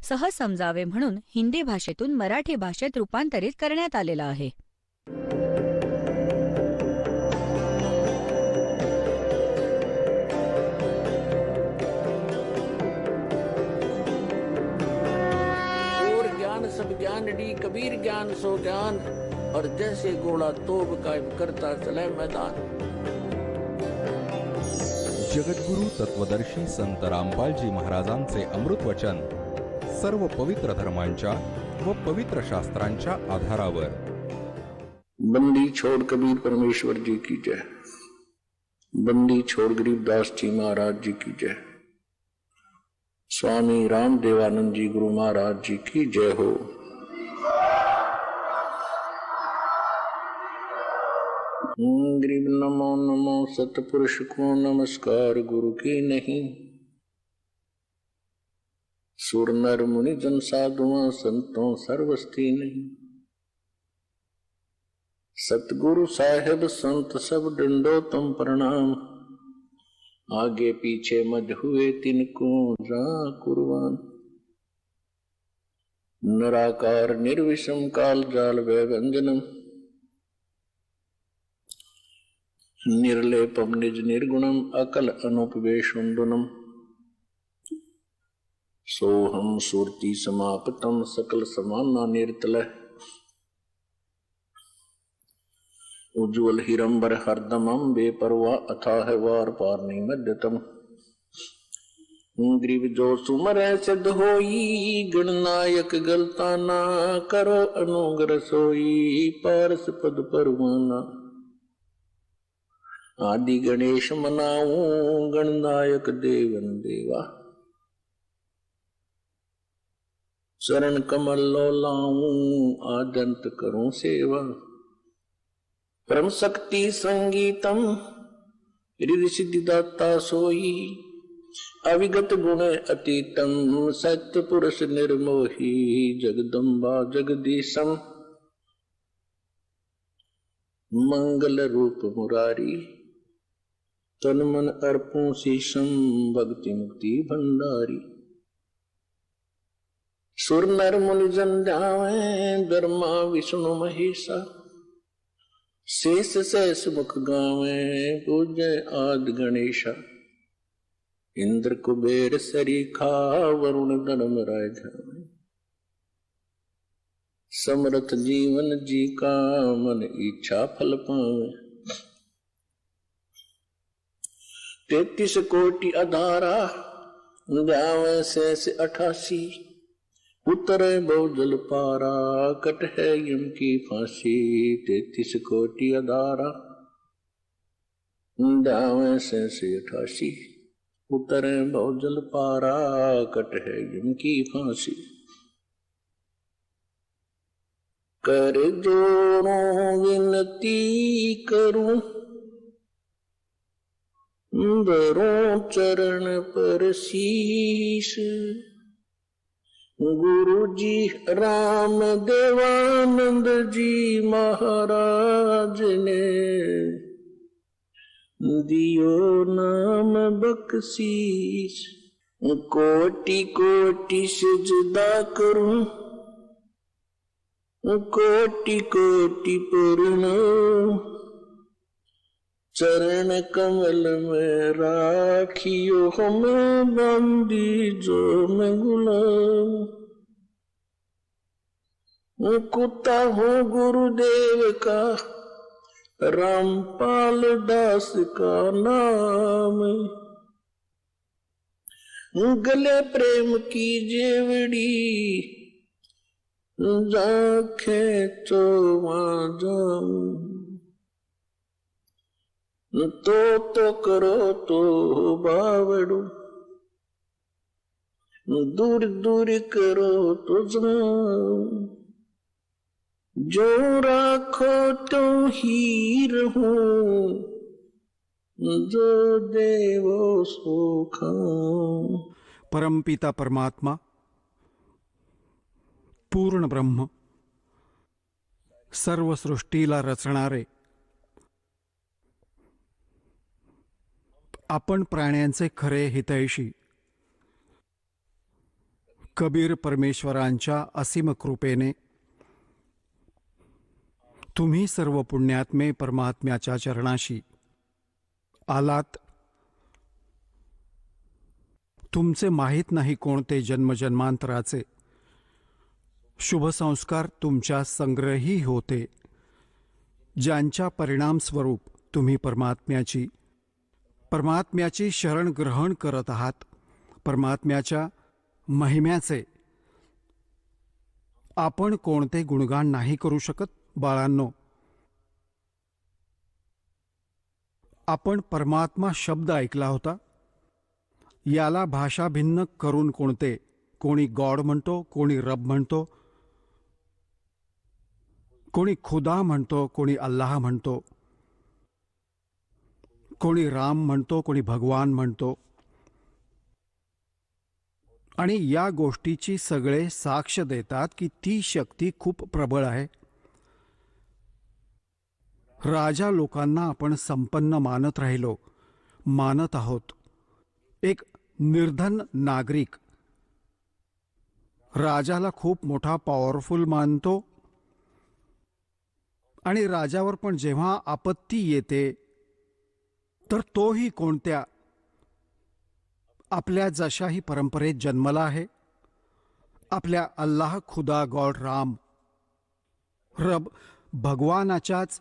सहज समजावे म्हणून हिंदी भाषेतून मराठी भाषेत रूपांतरित करण्यात आलेला आहे. और ज्ञान सब ज्ञान डी कबीर ज्ञान सो ज्ञान और जैसे घोड़ा तोब कायम करता चले मैदान. जगद्गुरु तत्वदर्शी संत रामपालजी महाराजांचे अमृत वचन सर्व पवित्र धर्मांच्या व पवित्र शास्त्रांच्या आधारावर. बंदी छोड़ कबीर परमेश्वर जी की जय. बंदी छोड़ गरीबदास जी महाराज जी की जय. स्वामी राम देवानंद जी गुरु महाराज जी की जय हो. गरीब नमो नमो सतपुरुष को नमस्कार गुरु की नहीं. सुर नर मुनि जन साधुआ संतों सर्वस्ती नहीं. सतगुरु साहेब संत सब डंडो तुम प्रणाम. आगे पीछे मध हुए तिनको जा कुर्बान. निराकार निर्विषम काल जाल व्यंजनम. निर्लेपम निज निर्गुणम अकल अनुपवेशुंडनम. सोहम सुरति समापतम सकल समाना निर्तल. उज्ज्वल हिरंबर हरदमम बेपरवा अथाह वार पार निमद्यतम. ग्रीव जो सुमर सिद्ध होई गणनायक गलता ना करो अनुग्रह सोई पारस पद परवाना. आदि गणेश मनाऊं गणनायक देवन देवा. चरण कमल लो लाऊं आदंत करूं सेवा. परम शक्ति संगीतम हृदय सिद्धिदाता सोई. अविगत गुण अतीतम सत्य पुरुष निर्मोही. जगदम्बा जगदीशम मंगल रूप मुरारी. तन मन अर्पूं शीशम भक्ति मुक्ति भंडारी. सुर नर मुनि जन जावे ब्रह्मा विष्णु महेशा. शेष सहस मुख गावे पूजय आदि गणेशा. इंद्र कुबेर सरीखा वरुण धर्म राय धावे. समरथ जीवन जी का मन इच्छा फल पावे. 33 कोटि अधारा जावे शेष 88. उतरे बहुजल पारा कट है यम की फांसी. 33 कोटि अधारा जावे शेष 88. उतरे बहुजल पारा कट है यम की फांसी. कर जोड़ों विनती करूं धरों चरण पर शीश. गुरु जी राम देवानंद जी महाराज ने दियो नाम बख्शीश. कोटि कोटि सजदा करूं कोटि कोटि प्रणाम. चरण कमल में राखियो हमें बंदी जो मैं गुलाम. कुत्ता हूँ गुरुदेव का रामपाल दास का नाम. गले प्रेम की जेवड़ी जाखे तो वहां जाऊं. तो करो तो बावड़ो दूर दूर करो तो जाऊं. जो राखो तो ही रहूं जो देवो सो खाऊं. परमपिता परमात्मा पूर्ण ब्रह्म सर्व सृष्टीला रचणारे आपण प्राण्यांचे खरे हितैषी कबीर परमेश्वरांच्या असीम कृपेने तुम्ही सर्व पुण्यात्मे परमात्म्याच्या चरणाशी आलात. तुमचे माहीत नाही कोणते जन्मजन्मांतराचे शुभसंस्कार तुमच्या संग्रही होते, ज्यांच्या परिणामस्वरूप तुम्ही परमात्म्याची शरण ग्रहण करत आहात. परमात्म्याच्या महिम्याचे आपण कोणते गुणगान नाही करू शकत. बाळांनो, आपण परमात्मा शब्द ऐकला होता. याला भाषा भिन्न करून कोणी गॉड म्हणतो, कोणी रब म्हणतो, कोणी खुदा म्हणतो, कोणी अल्लाह म्हणतो, कोणी राम म्हणतो, कोणी भगवान म्हणतो. आणि या गोष्टीची सगळे साक्ष देतात की ती शक्ती खूप प्रबळ आहे. राजा लोकांना आपण संपन्न मानत आहोत. एक निर्धन नागरिक राजाला खूप मोठा पॉवरफुल मानतो, आणि राजावर पण जेव्हा आपत्ती येते तर तोही कोणत्या आपल्या जशाही परंपरेत जन्मला आहे, आपल्या अल्लाह, खुदा, गॉड, राम, रब, भगवानाच्याच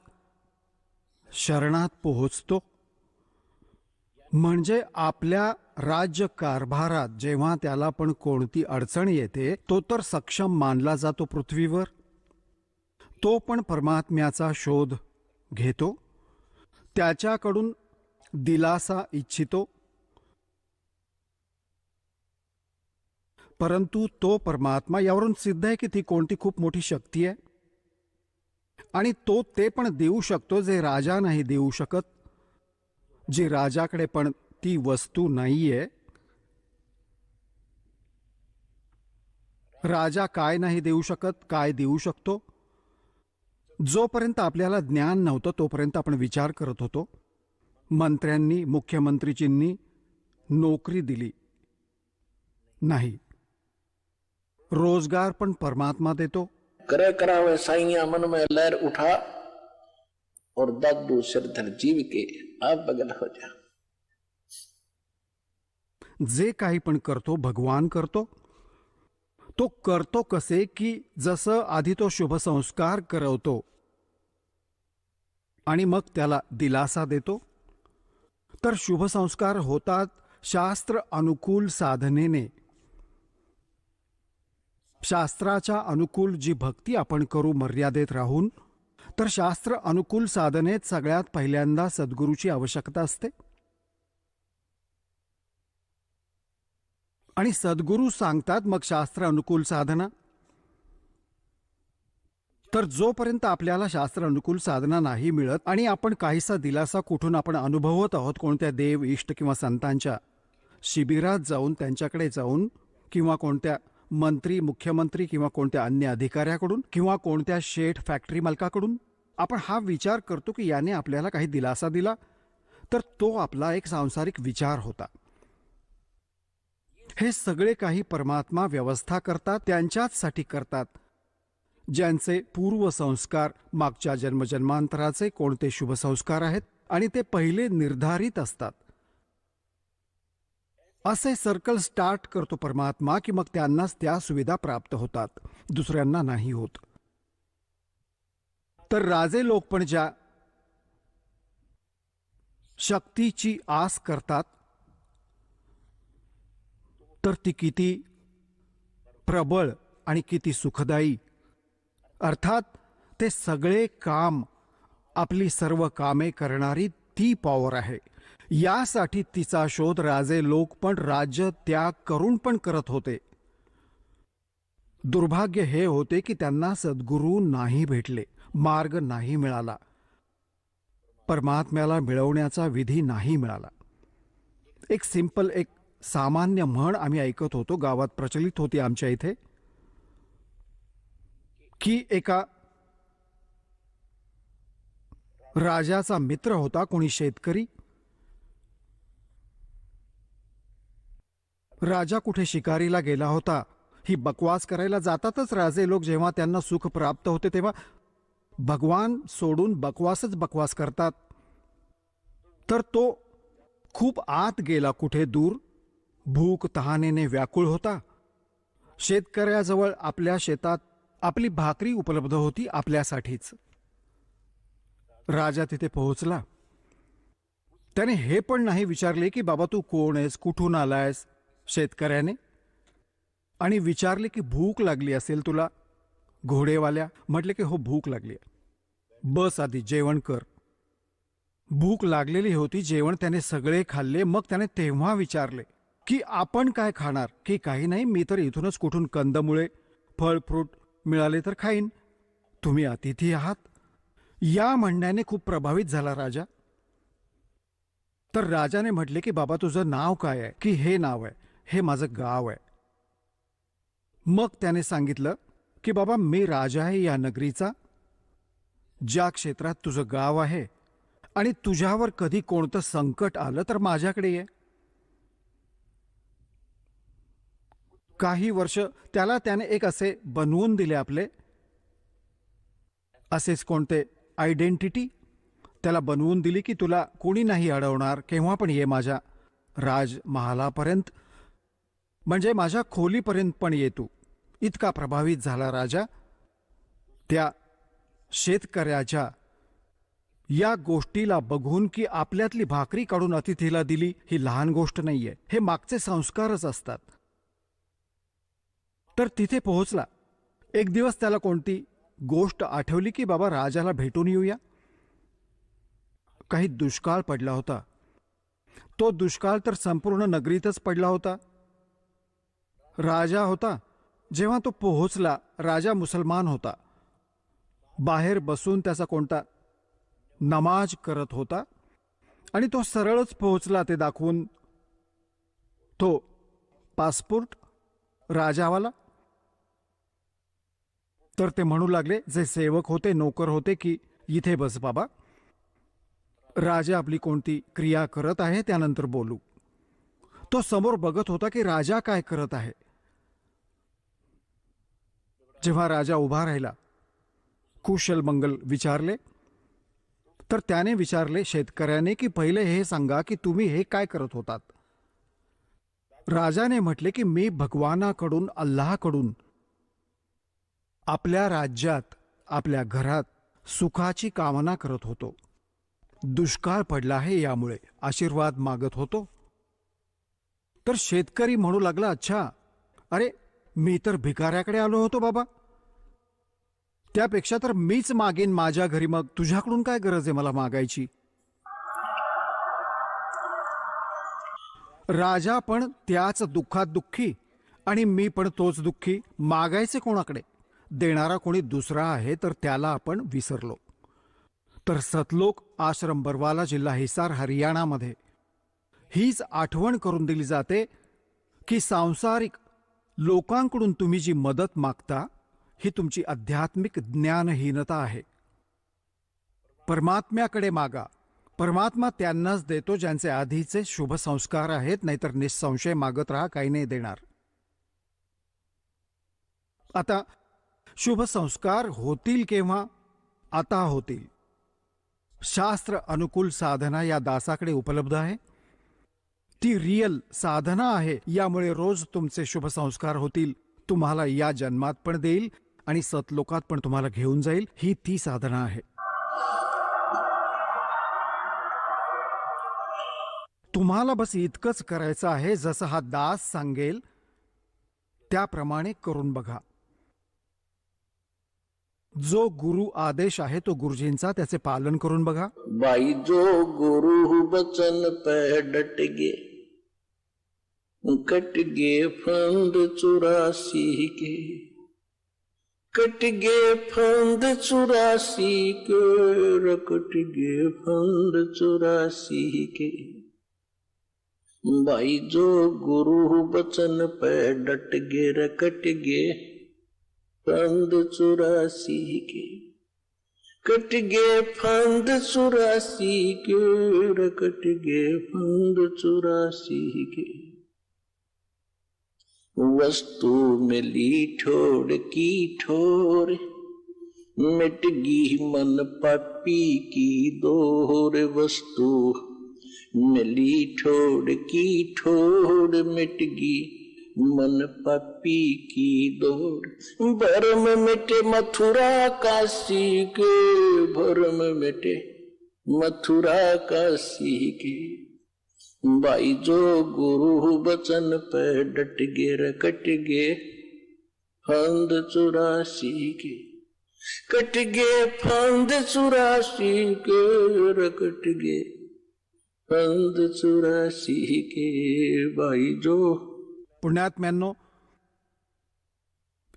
शरणात पोहोचतो. म्हणजे आपल्या राज्यकारभारात जेव्हा त्याला पण कोणती अडचण येते, तो तर सक्षम मानला जातो पृथ्वीवर. तो पण परमात्म्याचा शोध घेतो, त्याच्याकडून दिलासा इच्छितो. परंतु तो परमात्मा, यावरून सिद्ध आहे की ती कोणती खूप मोठी शक्ती आहे, आणि तो ते पण देऊ शकतो जे राजा नाही देऊ शकत, जी राजाकडे पण ती वस्तू नाहीये. राजा काय नाही देऊ शकत, काय देऊ शकतो? जोपर्यंत आपल्याला ज्ञान नव्हतं तोपर्यंत आपण विचार करत होतो. मंत्र्यांनी, मुख्यमंत्रीजींनी नोकरी दिली नाही. रोजगार पण परमात्मा देतो. करे करावे साइया मन में लहर उठा और दादू सिरधर जीव के आप बगल हो जा. जे काही पण करतो भगवान करतो. तो करतो कसे की जसं आधी तो शुभसंस्कार करवतो आणि मग त्याला दिलासा देतो. तर शुभसंस्कार होतात शास्त्र अनुकूल साधनेने. शास्त्राच्या अनुकूल जी भक्ती आपण करू मर्यादेत राहून, तर शास्त्र अनुकूल साधनेत सगळ्यात पहिल्यांदा सद्गुरूची आवश्यकता असते. आणि सद्गुरू सांगतात मग शास्त्र अनुकूल साधना. तर जोपर्यंत आपल्याला शास्त्र अनुकूल साधना नाही मिळत आणि आपण काहीसा दिलासा कुठून आपण अनुभवत आहोत, कोणत्या देव, इष्ट किंवा संतांच्या शिबिरात जाऊन, त्यांच्याकडे जाऊन, किंवा कोणत्या मंत्री, मुख्यमंत्री किंवा कोणत्या अन्य अधिकाऱ्याकडून, किंवा कोणत्या शेठ फॅक्टरी मालकाकडून आपण हा विचार करतो की याने आपल्याला काही दिलासा दिला, तर तो आपला एक सांसारिक विचार होता. हे सगळे काही परमात्मा व्यवस्था करतात, त्यांच्याचसाठी करतात, ज्यांचे पूर्वसंस्कार मागच्या जन्मजन्मांतराचे कोणते शुभसंस्कार आहेत आणि ते पहिले निर्धारित असतात. असे सर्कल स्टार्ट करतो परमात्मा की मग त्यांनाच त्या सुविधा प्राप्त होतात, दुसऱ्यांना नाही होत. तर राजे लोक पण ज्या शक्तीची आस करतात, तर ती किती प्रबळ आणि किती सुखदायी. अर्थात ते सगळे काम, आपली सर्व कामे करणारी ती पॉवर आहे. यासाठी तिचा शोध राजे लोक पण राज्य त्याग करून पण करत होते. दुर्भाग्य हे होते की त्यांना सद्गुरू नाही भेटले, मार्ग नाही मिळाला, परमात्म्याला मिळवण्याचा विधी नाही मिळाला. एक सिंपल, एक सामान्य म्हण आम्ही ऐकत होतो, गावात प्रचलित होती आमच्या इथे, की एका राजाचा मित्र होता, कोणी शेतकरी. राजा कुठे शिकारीला गेला होता ही बकवास करायला जातातच राजे लोक. जेव्हा त्यांना सुख प्राप्त होते तेव्हा भगवान सोडून बकवासच बकवास करतात. तर तो खूप आत गेला कुठे दूर, भूक तहानेने व्याकुळ होता. शेतकऱ्याजवळ आपल्या शेतात आपली भाकरी उपलब्ध होती आपल्यासाठीच. राजा तिथे पोहोचला. त्याने हे पण नाही विचारले की बाबा तू कोण आहेस, कुठून आलायस, शेतकऱ्याने. आणि विचारले की भूक लागली असेल तुला. घोडेवाल्या म्हटले की हो भूक लागली, बस आधी जेवण कर. भूक लागलेली होती, जेवण त्याने सगळे खाल्ले. मग त्याने तेव्हा विचारले की आपण काय खाणार. की काही नाही, मी तर इथूनच कुठून कंदमुळे फळ फ्रूट मिळाले तर खाईन, तुम्ही अतिथी आहात. या म्हणण्याने खूप प्रभावित झाला राजा. तर राजाने म्हटले की बाबा तुझं नाव काय आहे. की हे नाव आहे, हे माझं गाव आहे. मग त्याने सांगितलं की बाबा मी राजा आहे या नगरीचा, ज्या क्षेत्रात तुझं गाव आहे, आणि तुझ्यावर कधी कोणतं संकट आलं तर माझ्याकडे ये. काही वर्ष त्याने एक असे बनवून दिले आपले, असेच कोणते आयडेंटिटी त्याला बनवून दिली की तुला कोणी नाही अडवणार, केव्हा पण ये माझ्या राजमहालापर्यंत, म्हणजे माझ्या खोलीपर्यंत पण ये तू. इतका प्रभावित झाला राजा त्या शेतकऱ्याच्या या गोष्टीला बघून की आपल्यातली भाकरी काढून अतिथीला दिली. ही लहान गोष्ट नाहीये, हे मागचे संस्कारच असतात. तर तिथे पोहोचला. एक दिवस त्याला कोणती गोष्ट आठवली की बाबा राजाला भेटून येऊया. काही दुष्काळ पडला होता. तो दुष्काळ तर संपूर्ण नगरीतच पडला होता. राजा होता. जेव्हा तो पोहोचला, राजा मुसलमान होता. बाहेर बसून त्याचा कोणता नमाज करत होता आणि तो सरळच पोहोचला ते दाखवून, तो पासपोर्ट राजावाला. तर ते म्हणू लागले, जे सेवक होते, नोकर होते, की इथे बस बाबा, राजा आपली कोणती क्रिया करत आहे त्यानंतर बोलू. तो समोर बघत होता की राजा काय करत आहे. जेव्हा राजा उभा राहिला, कुशल मंगल विचारले. तर त्याने विचारले शेतकऱ्याने की पहिले हे सांगा की तुम्ही हे काय करत होतात. राजाने म्हटले की मी भगवानाकडून, अल्लाहकडून आपल्या राज्यात, आपल्या घरात सुखाची कामना करत होतो. दुष्काळ पडला आहे यामुळे आशीर्वाद मागत होतो. तर शेतकरी म्हणू लागला, अच्छा, अरे मी तर भिकाऱ्याकडे आलो होतो बाबा, त्यापेक्षा तर मीच मागेन माझ्या घरी, मग तुझ्याकडून काय गरज आहे मला मागायची. राजा पण त्याच दुःखात दुःखी आणि मी पण तोच दुःखी. मागायचे कोणाकडे, देणारा कोणी दुसरा आहे तर त्याला आपण विसरलो. तर सतलोक आश्रम बरवाला, जिल्हा हिसार, हरियाणामध्ये हीच आठवण करून दिली जाते की सांसारिक लोकांकडून तुम्ही जी मदत मागता ही तुमची आध्यात्मिक ज्ञानहीनता आहे. परमात्म्याकडे मागा. परमात्मा त्यांनाच देतो ज्यांचे आधीचे शुभ संस्कार आहेत, नाहीतर निसंशय मागत राहा, काही नाही देणार. आता शुभ संस्कार होतील केव्हा? आता होतील. शास्त्र अनुकूल साधना या दासाकडे उपलब्ध आहे. ती रियल साधना आहे. यामुळे रोज तुमचे शुभ संस्कार होतील. तुम्हाला या जन्मात पण देईल आणि सतलोकात पण तुम्हाला घेऊन जाईल. ही ती साधना आहे. तुम्हाला बस इतकंच करायचं आहे, जसं हा दास सांगेल त्याप्रमाणे करून बघा. जो गुरु आदेश आहे तो गुरुजींचा, त्याचे पालन करून बघा. भाई जो गुरु बचन पे डट गे, कट गे फंद 84 के, कट गे फंद 84 के, कट गे फंद 84 के. भाई जो गुरु बचन पे डट गे, रकट गे फंद 84 के, कट गे फंद 84 के, रकट गे फंद 84 के. वस्तु मिली ठोर की ठोर, मिट गई मन पापी की दोर। वस्तु मिली ठोर की ठोर, मिट गई मन पापी की दौड़। भरम मिटे मथुरा काशी के, भरम मिटे मथुरा काशी के। भाई जो गुरु बचन पे डट गे, रकट गे फंद 84 के। कट गे फंद 84 के, रकट गे फंद 84 के। भाई जो पुण्यात्म्यांनो,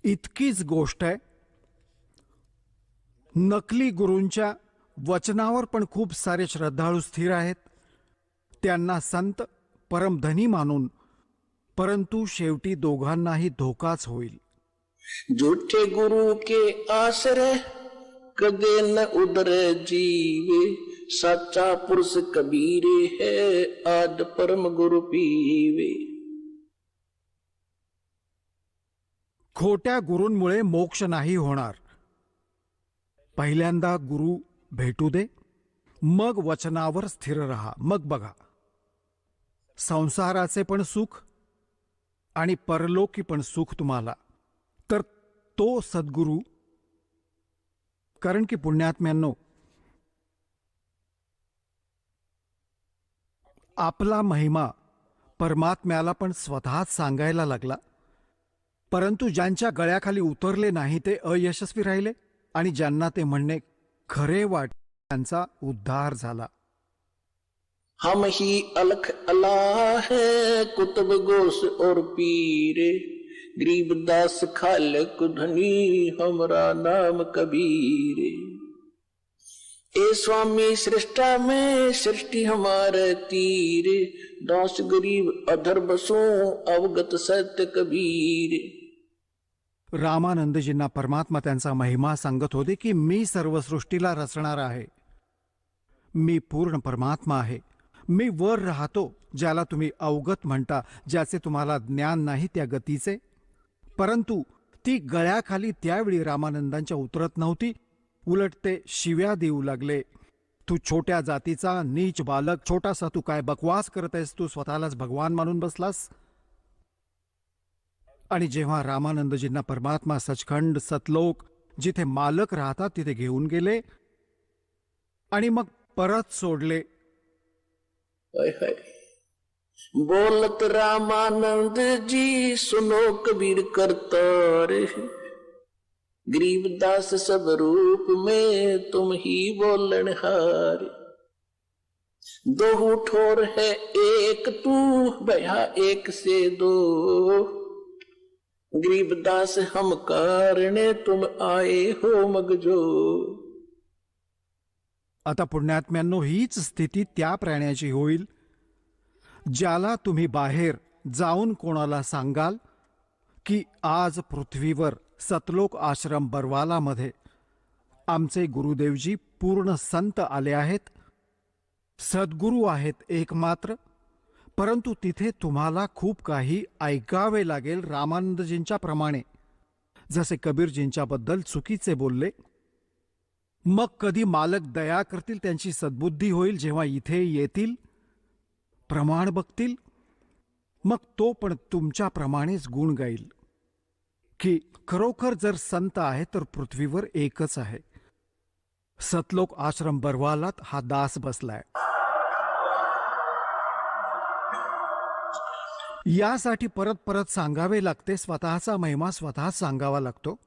इतकीच गोष्ट आहे. नकली गुरूंच्या वचनावर पण खूप सारे श्रद्धाळू स्थिर आहेत. त्यांना संत परमधनी मानून, परंतु शेवटी दोघांनाही धोकाच होईल. झूठे गुरु के आश्रय कदे न उदरे जीवे। सच्चा पुरुष कबीरे है, आद परम गुरु पीवे। खोट्या गुरूंमुळे मोक्ष नाही होणार. पहिल्यांदा गुरु भेटू दे, मग वचनावर स्थिर रहा. मग बघा, संसाराचे पण सुख आणि परलोकी पण सुख तुम्हाला. तर तो सद्गुरू, कारण की पुण्यात्म्यांनो, आपला महिमा परमात्म्याला पण स्वतःच सांगायला लागला. परंतु ज्यांच्या गळ्याखाली उतरले नाही ते अयशस्वी राहिले, आणि ज्यांना ते म्हणणे खरे वाट त्यांचा उद्धार झाला. हम ही अलख अल्लाह है, कुतुब गोस और पीरे। गरीबदास खालक धनी, हमरा नाम कबीरे। ए स्वामी सृष्टा में सृष्टि हमारे तीरे। दास गरीब अधर बसो, अवगत सत्य कबीरे। रामानंदजींना परमात्मा त्यांचा महिमा सांगत होते की मी सर्व सृष्टीला रचणार आहे. मी पूर्ण परमात्मा आहे. मी वर राहतो, ज्याला तुम्ही अवगत म्हणता, ज्याचे तुम्हाला ज्ञान नाही त्या गतीचे. परंतु ती गळ्याखाली त्यावेळी रामानंदांच्या उतरत नव्हती. उलट ते शिव्या देऊ लागले. तू छोट्या जातीचा नीच बालक, छोटासा तू काय बकवास करत आहेस, तू स्वतःलाच भगवान मानून बसलास. आणि जेव्हा रामानंदजींना परमात्मा सचखंड सतलोक जिथे मालक राहतात तिथे घेऊन गेले आणि मग परत सोडले. बोलत रामानंद जी, सुनो कबीर करतार। गरीबदास सब रूप में तुम ही बोलनहार। दो ठोर है एक तू, भया एक से दो। गरीबदास हम कारणे, तुम आए हो मगजो। आता पुण्यात्म्यांनो, हीच स्थिती त्या प्राण्याची होईल ज्याला तुम्ही बाहेर जाऊन कोणाला सांगाल की आज पृथ्वीवर सतलोक आश्रम बरवाला मध्ये आमचे गुरुदेवजी पूर्ण संत आले आहेत, सद्गुरू आहेत एकमात्र. परंतु तिथे तुम्हाला खूप काही ऐकावे लागेल रामानंदजींच्या प्रमाणे, जसे कबीरजींच्या बद्दल चुकीचे बोलले. मग कधी मालक दया करतील, त्यांची सद्बुद्धी होईल. जेव्हा इथे येतील, प्रमाण बघतील, मग तो पण तुमच्याप्रमाणेच गुण गाईल की खरोखर जर संत आहे तर पृथ्वीवर एकच आहे. सतलोक आश्रम बरवालात हा दास बसलाय. यासाठी परत परत सांगावे लागते. स्वतःचा महिमा स्वतःच सांगावा लागतो.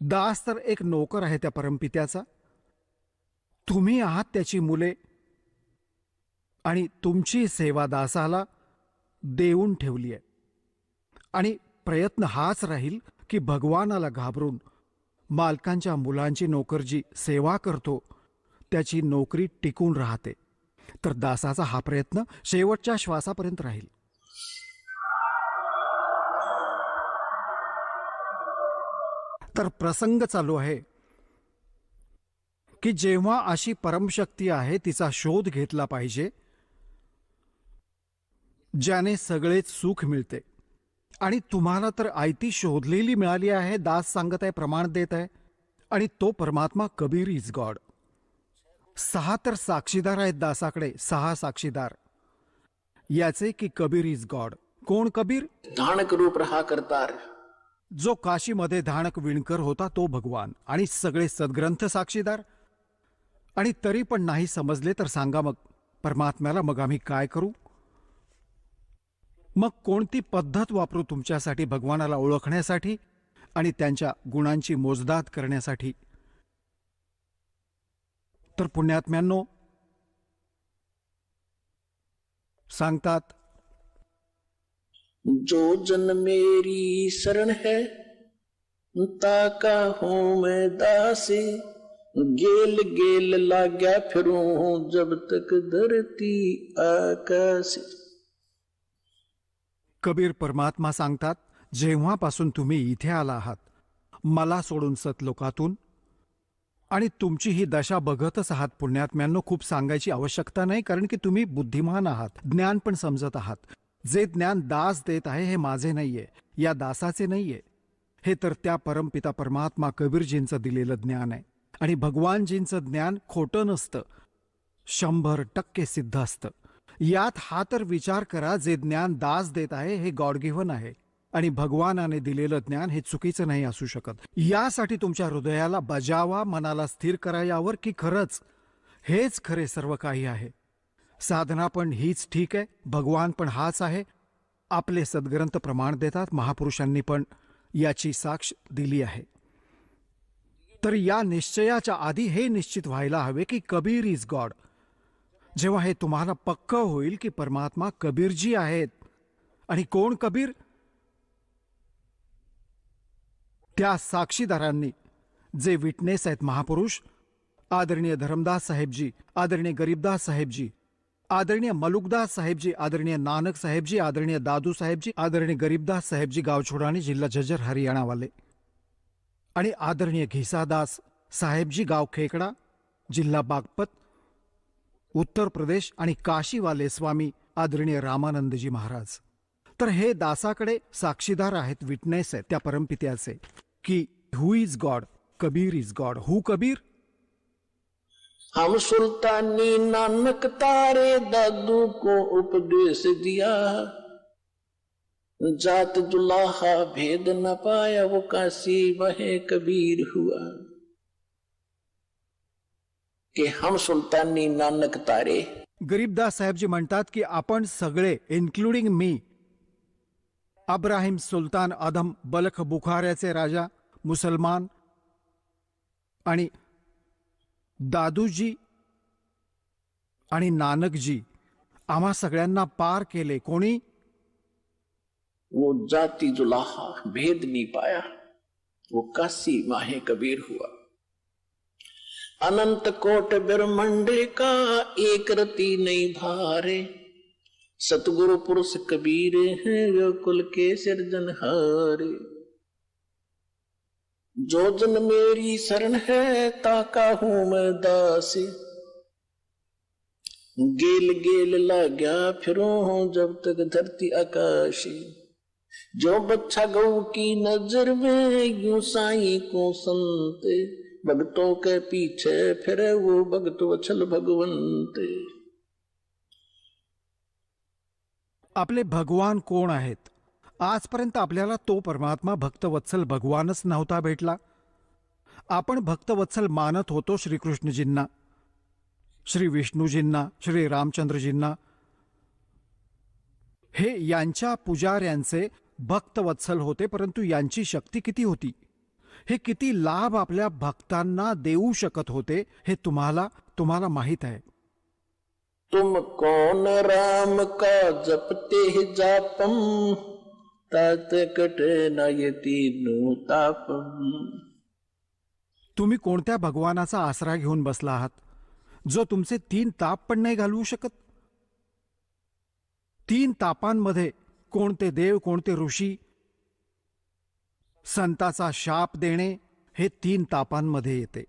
दास तर एक नोकर आहे त्या परमपित्याचा. तुम्ही आहात त्याची मुले, आणि तुमची सेवा दासाला देऊन ठेवली आहे. आणि प्रयत्न हाच राहील की भगवानाला घाबरून मालकांच्या मुलांची नोकर जी सेवा करतो त्याची नोकरी टिकून राहते. तर दासाचा हा प्रयत्न शेवटच्या श्वासापर्यंत राहील. तर प्रसंग चालू आहे की जेव्हा अशी परमशक्ती आहे तिचा शोध घेतला पाहिजे, ज्याने सगळेच सुख मिळते. आणि तुम्हाला तर आयती शोधलेली मिळाली आहे, दास सांगत आहे, प्रमाण देत आहे. आणि तो परमात्मा कबीर इज गॉड. 6 तर साक्षीदार आहेत दासाकडे, 6 साक्षीदार याचे की कबीर इज गॉड. कोण कबीर? धानक रूप रहा करतार. जो काशीमध्ये धाणक विणकर होता तो भगवान. आणि सगळे सद्ग्रंथ साक्षीदार. आणि तरी पण नाही समजले तर सांगा मग परमात्म्याला, मग आम्ही काय करू? मग कोणती पद्धत वापरू तुमच्यासाठी भगवानाला ओळखण्यासाठी आणि त्यांच्या गुणांची मोजदाद करण्यासाठी? तर पुण्यात्म्यांनो सांगतात, जो जन मेरी शरण है ताका हूं मैं दासी. गेल गेल लाग्या फिरूं जब तक धरती आकाश. कबीर परमात्मा सांगतात, जेव्हापासून तुम्ही इथे आला आहात मला सोडून सतलोकातून, आणि तुमची ही दशा बघतच आहात पुण्यात्म्यांनो, खूप सांगायची आवश्यकता नाही, कारण की तुम्ही बुद्धिमान आहात, ज्ञान पण समजत आहात. जे ज्ञान दास देत आहे हे माझे नाहीये, या दासाचे नाहीये, हे तर त्या परमपिता परमात्मा कबीरजींचं दिलेलं ज्ञान आहे. आणि भगवानजींचं ज्ञान खोटं नसतं, 100% सिद्ध असतं. यात हा तर विचार करा, जे ज्ञान दास देत आहे हे गॉड गिव्हन आहे, आणि भगवानाने दिलेलं ज्ञान हे चुकीचं नाही असू शकत. यासाठी तुमच्या हृदयाला बजावा, मनाला स्थिर करा यावर, की खरंच हेच खरे सर्व काही आहे. साधना पण हीच ठीक आहे, भगवान पण हाच आहे. आपले सद्ग्रंथ प्रमाण देतात, महापुरुषांनी पण याची साक्ष दिली आहे. तर या निश्चयाच्या आधी हे निश्चित व्हायला हवे की कबीर इज गॉड. जेव्हा हे तुम्हाला पक्क होईल की परमात्मा कबीरजी आहेत. आणि कोण कबीर? त्या साक्षीदारांनी जे विटनेस आहेत, महापुरुष, आदरणीय धर्मदास साहेबजी, आदरणीय गरीबदास साहेबजी, आदरणीय मलुकदास साहेबजी, आदरणीय नानक साहेबजी, आदरणीय दादू साहेबजी, आदरणीय गरीबदास साहेबजी गावछोडानी, जिल्हा झज्जर, हरियाणा वाले, आणि आदरणीय घिसादास साहेबजी गाव खेकडा, जिल्हा बागपत, उत्तर प्रदेश, आणि काशीवाले स्वामी आदरणीय रामानंदजी महाराज. तर हे दासाकडे साक्षीदार आहेत, विटनेस आहेत त्या परमपित्याचे, की who is God? Kabir is God. Who Kabir? हम सुल्तानी नानक तारे दादू को उपदेश दिया. जात जुलाहा भेद न पाया वो काशी वहे कबीर हुआ. कि हम सुल्तानी नानक तारे. गरीबदास साहेबजी म्हणतात की आपण सगळे, इन्क्लुडिंग मी, अब्राहिम सुलतान अदम बलख बुखाऱ्याचे राजा, मुसलमान, आणि दादूजी आणि नानकजी, आम्हा सगळ्यांना पार केले. कोणी? वो जाति जुलाहा भेद नहीं पाया वो काशी माहे कबीर हुआ. अनंत कोट ब्रह्मंडे का एक रति नहीं भारे. सतगुरु पुरुष कबीर हैं जो कुल के सिरजनहारे. जो जन मेरी शरण है ताका हूं मैं दासी. गेल गेल लाग्या फिरूं जब तक धरती आकाशी. जो बच्चा गौ की नजर में यूं साई को संते. भक्तों के पीछे फिरे वो भक्त वत्सल भगवंते. आपले भगवान कोण आहेत? आजपर्यंत आपल्याला तो परमात्मा भक्तवत्सल भगवानच नव्हता भेटला. आपण भक्तवत्सल मानत होतो श्रीकृष्णजींना, श्री विष्णूजींना, श्री रामचंद्रजींना. हे यांच्या पुजाऱ्यांचे भक्तवत्सल होते, परंतु यांची शक्ती किती होती, हे किती लाभ आपल्या भक्तांना देऊ शकत होते, हे तुम्हाला माहीत आहे. तुम कौन राम का जपते जापम तात कटे नयति नूतापम. तुम्ही कोणत्या भगवानाचा आसरा घेऊन बसला आहात, जो तुमचे 3 ताप पण नाही घालवू शकत? 3 तापांमध्ये कोणते देव, कोणते ऋषी, संताचा शाप देणे, हे 3 तापांमध्ये येते.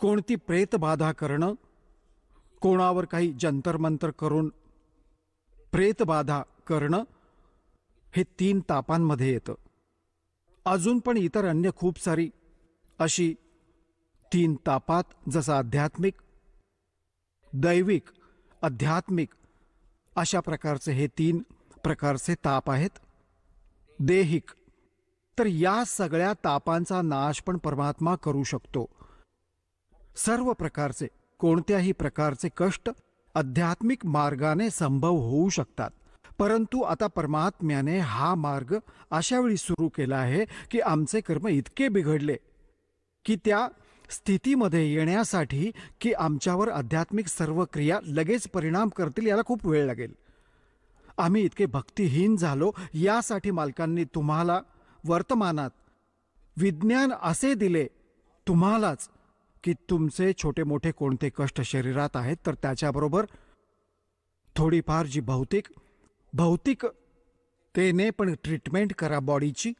कोणती प्रेतबाधा करणं, कोणावर काही जंतरमंतर करून प्रेतबाधा करणं हे 3 तापांमध्ये येतं. अजून पण इतर अन्य खूप सारी अशी 3 तापात, जसं आध्यात्मिक, दैविक, आध्यात्मिक अशा प्रकारचे हे 3 प्रकारचे ताप आहेत. देहिक, तर या सगळ्या तापांचा नाश पण परमात्मा करू शकतो. सर्व प्रकारचे, कोणत्याही प्रकारचे कष्ट आध्यात्मिक मार्गाने संभव होऊ शकतात. परंतु आता परमात्म्याने हा मार्ग अशा वेळी सुरू केला आहे की आमचे कर्म इतके बिघडले की त्या स्थितीमध्ये येण्यासाठी की आमच्यावर आध्यात्मिक सर्व क्रिया लगेच परिणाम करतील, याला खूप वेळ लागेल. आम्ही इतके भक्तिहीन झालो, यासाठी मालकांनी तुम्हाला वर्तमानात विज्ञान असे दिले तुम्हालाच की तुमचे छोटे मोठे कोणते कष्ट शरीरात आहेत तर त्याच्याबरोबर थोडीफार जी भौतिकतेने पण ट्रीटमेंट करा बॉडीची.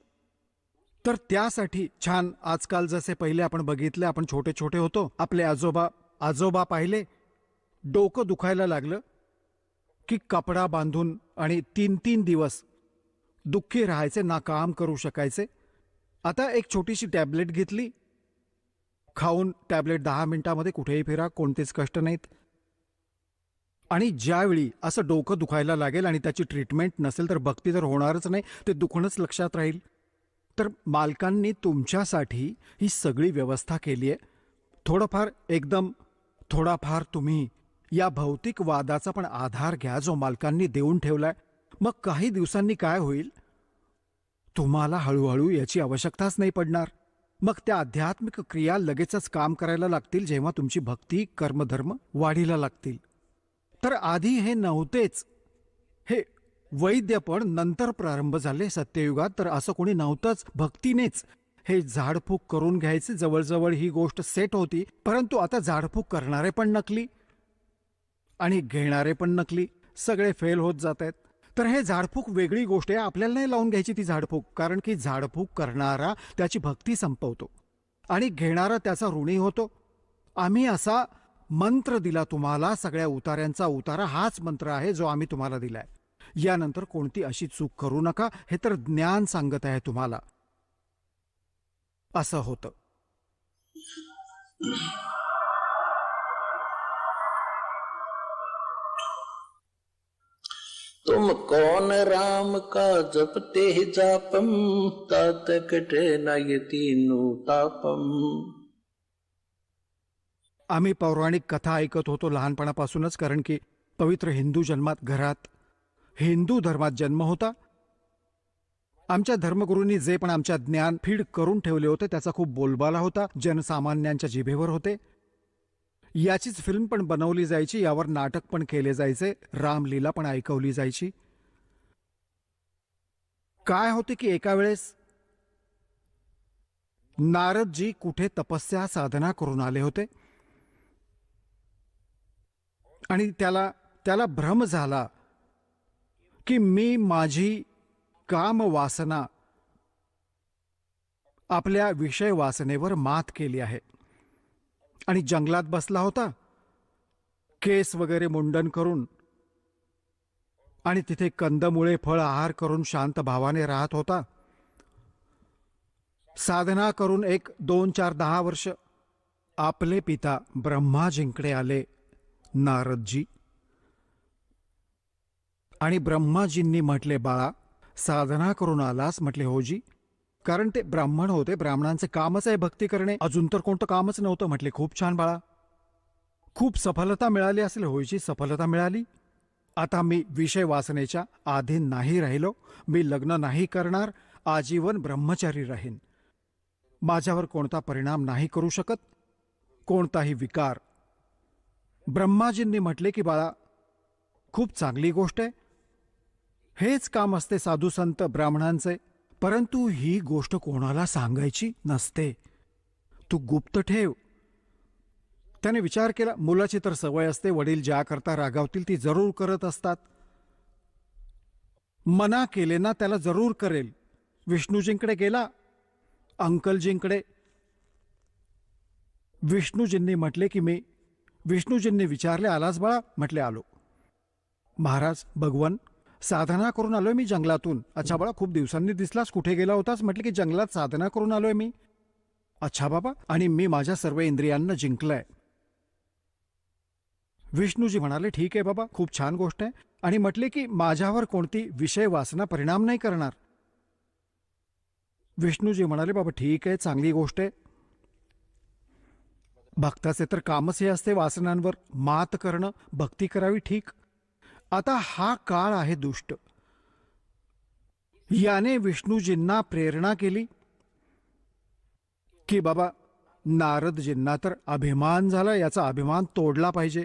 तर त्यासाठी छान, आजकाल जसे पहिले आपण बघितले, आपण छोटे छोटे होतो, आपले आजोबा पाहिले, डोकं दुखायला लागलं की कपडा बांधून आणि 3-3 दिवस दुःखी राहायचे, ना काम करू शकायचे. आता एक छोटीशी टॅबलेट घेतली, खाऊन टॅबलेट 10 मिनिटामध्ये कुठेही फिरा, कोणतेच कष्ट नाहीत. आणि ज्यावेळी असं डोकं दुखायला लागेल आणि त्याची ट्रीटमेंट नसेल तर भक्ती तर होणारच नाही, ते दुखणंच लक्षात राहील. तर मालकांनी तुमच्यासाठी ही सगळी व्यवस्था केली आहे. थोडाफार तुम्ही या भौतिक वादाचा पण आधार घ्या जो मालकांनी देऊन ठेवलाय. मग काही दिवसांनी काय होईल, तुम्हाला हळूहळू याची आवश्यकताच नाही पडणार. मग त्या आध्यात्मिक क्रिया लगेचच काम करायला लागतील जेव्हा तुमची भक्ती, कर्मधर्म वाढीला लागतील. तर आधी हे नव्हतेच. हे वैद्य पण नंतर प्रारंभ झाले सत्ययुगात. तर असं कोणी नव्हतंच. भक्तीनेच हे झाडफूक करून घ्यायचे. जवळजवळ ही गोष्ट सेट होती. परंतु आता झाडफूक करणारे पण नकली आणि घेणारे पण नकली, सगळे फेल होत जात आहेत. तर हे झाडफूक वेगळी गोष्ट आहे. आपल्याला नाही लावून घ्यायची ती झाडफूक, कारण की झाडफूक करणारा त्याची भक्ती संपवतो आणि घेणारा त्याचा ऋणी होतो. आम्ही असा मंत्र दिला तुम्हाला, सगळ्या उतार्यांचा उतारा हाच मंत्र आहे जो आम्ही तुम्हाला दिलाय. यानंतर कोणती अशी चूक करू नका, हे तर ज्ञान सांगत आहे तुम्हाला. असं होतं. तुम कौन राम का जपते ही जापम, तात कटे न ये तीनों तापम. आम्ही पौराणिक कथा ऐकत होतो लहानपणापासूनच, कारण की पवित्र हिंदू जन्मात घरात हिंदू धर्मात जन्म होता. आमच्या धर्मगुरूंनी जे पण आमच्या ज्ञान फीड करून ठेवले होते त्याचा खूप बोलबाला होता, जनसामान्यांच्या जिभेवर होते. याचीच फिल्म पण बनवली जायची, यावर नाटक पण केले जायचे, रामलीला पण ऐकवली जायची. काय होते की एका वेळेस नारदजी कुठे तपस्या साधना करून आले होते आणि त्याला भ्रम झाला की मी माझी काम वासना आपल्या विषय वासनेवर मात केली आहे. आणि जंगलात बसला होता, केस वगैरे मुंडन करून, आणि तिथे कंदमुळे फळ आहार करून शांत भावाने राहत होता. साधना करून 1, 2, 4, 10 वर्ष आपले पिता ब्रह्माजींकडे आले नारदजी. आणि ब्रह्माजींनी म्हटले, बाळा साधना करून आलास? म्हटले, हो जी. कारण ते ब्राह्मण होते, ब्राह्मणांचे कामच आहे भक्ती करणे, अजून तर कोणतं कामच नव्हतं. म्हटले, खूप छान बाळा, खूप सफलता मिळाली असेल? होयची, सफलता मिळाली. आता मी विषय वासनेच्या अधीन नाही राहिलो, मी लग्न नाही करणार, आजीवन ब्रह्मचारी राहीन. माझ्यावर कोणता परिणाम नाही करू शकत, कोणताही विकार. ब्रह्माजींनी म्हटले की बाळा खूप चांगली गोष्ट आहे, हेच काम असते साधू संत ब्राह्मणांचे, परंतु ही गोष्ट कोणाला सांगायची नसते, तू गुप्त ठेव. त्याने विचार केला, मुलाची तर सवय असते, वडील ज्या करता रागावतील ती जरूर करत असतात, मना केले ना त्याला जरूर करेल. विष्णूजींकडे गेला, अंकलजींकडे. विष्णूजींनी म्हटले की विष्णूजींनी विचारले, आलास बाळा? म्हटले, आलो. महाराज भगवन, साधना करून आलोय मी जंगलातून. अच्छा बाळा, खूप दिवसांनी दिसलास, कुठे गेला होतास? म्हटलं की जंगलात साधना करून आलोय मी. अच्छा बाबा, आणि मी माझ्या सर्व इंद्रियांना जिंकलंय. विष्णूजी म्हणाले, ठीक आहे बाबा, खूप छान गोष्ट आहे. आणि म्हटले की माझ्यावर कोणती विषय वासना परिणाम नाही करणार. विष्णूजी म्हणाले, बाबा ठीक आहे, चांगली गोष्ट आहे. भक्ताचे तर कामच हे असते वासनांवर मात करणं, भक्ती करावी, ठीक. आता हा काळ आहे दुष्ट. याने विष्णूजींना प्रेरणा केली की बाबा नारदजींना तर अभिमान झाला, याचा अभिमान तोडला पाहिजे.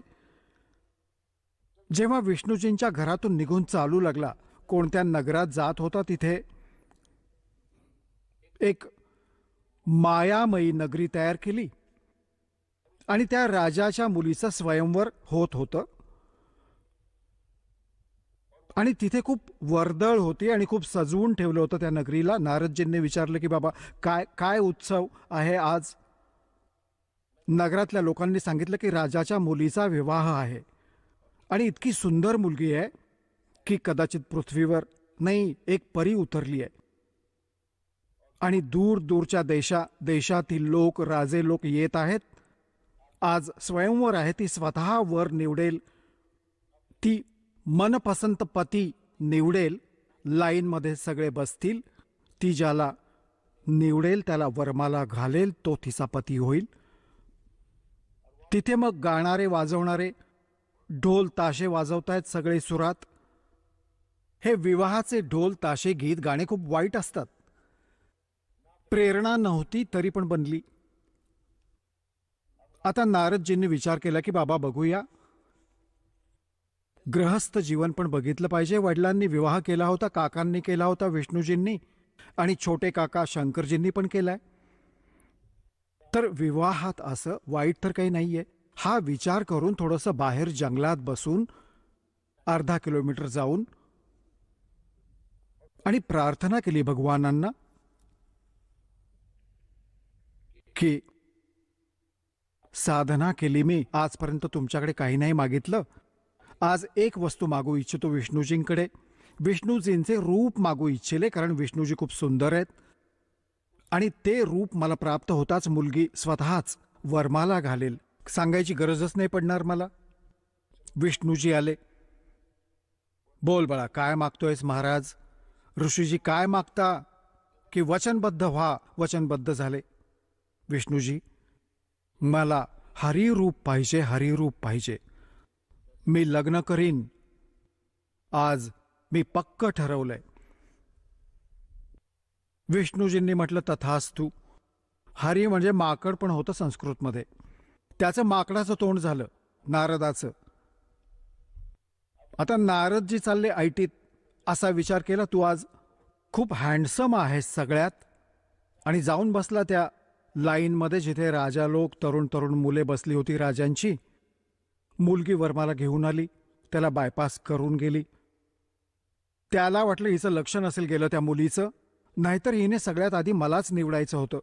जेव्हा विष्णूजींच्या घरातून निघून चालू लागला, कोणत्या नगरात जात होता, तिथे एक मायामयी नगरी तयार केली आणि त्या राजाच्या मुलीचं स्वयंवर होत होतं. आणि तिथे खूप वर्दळ होती आणि खूप सजवून ठेवलं होतं त्या नगरीला. नारदजींनी विचारलं की बाबा काय काय उत्सव आहे आज? नगरातल्या लोकांनी सांगितलं की राजाच्या मुलीचा विवाह आहे आणि इतकी सुंदर मुलगी आहे की कदाचित पृथ्वीवर नाही, एक परी उतरली आहे. आणि दूर दूरच्या देशातील लोक, राजे लोक येत आहेत. आज स्वयंवर आहे, ती स्वतः वर निवडेल, ती मनपसंत पती निवडेल. लाईनमध्ये सगळे बसतील, ती ज्याला निवडेल त्याला वरमाला घालेल, तो तिचा पती होईल. तिथे मग गाणारे वाजवणारे ढोल ताशे वाजवतायत सगळे सुरात. हे विवाहाचे ढोल ताशे गीत गाणे खूप वाईट असतात. प्रेरणा नव्हती तरी पण बनली. आता नारदजींनी विचार केला की बाबा बघूया, गृहस्थ जीवन पण बघितलं पाहिजे. वडिलांनी विवाह केला होता, काकांनी केला होता, विष्णूजींनी, आणि छोटे काका शंकरजींनी पण केलाय. तर विवाहात असं वाईट तर काही नाहीये. हा विचार करून थोडंसं बाहेर जंगलात बसून अर्धा किलोमीटर जाऊन आणि प्रार्थना केली भगवानांना की साधना केली मी, आजपर्यंत तुमच्याकडे काही नाही मागितलं, आज एक वस्तू मागू इच्छितो विष्णूजींकडे. विष्णूजींचे रूप मागू इच्छिले, कारण विष्णूजी खूप सुंदर आहेत आणि ते रूप मला प्राप्त होताच मुलगी स्वतःच वरमाला घालेल, सांगायची गरजच नाही पडणार मला. विष्णूजी आले. बोल बाळा, काय मागतोयस महाराज? ऋषीजी काय मागता? की वचनबद्ध व्हा. वचनबद्ध झाले. विष्णूजी, मला हरिरूप पाहिजे, हरिरूप पाहिजे. मी लग्न करीन, आज मी पक्क ठरवलंय. विष्णूजींनी म्हटलं तथास्तु. हरी म्हणजे माकड पण होतं संस्कृतमध्ये. त्याचं माकडाचं तोंड झालं नारदाचं. आता नारदजी चालले ऐटीत. असा विचार केला, तू आज खूप हँडसम आहेस सगळ्यात. आणि जाऊन बसला त्या लाईनमध्ये जिथे राजा लोक, तरुण तरुण मुले बसली होती राजांची. मुलगी वरमाला घेऊन आली, त्याला बायपास करून गेली. त्याला वाटलं हिचं लक्ष नसेल गेलं त्या मुलीचं, नाहीतर हिने सगळ्यात आधी मलाच निवडायचं होतं.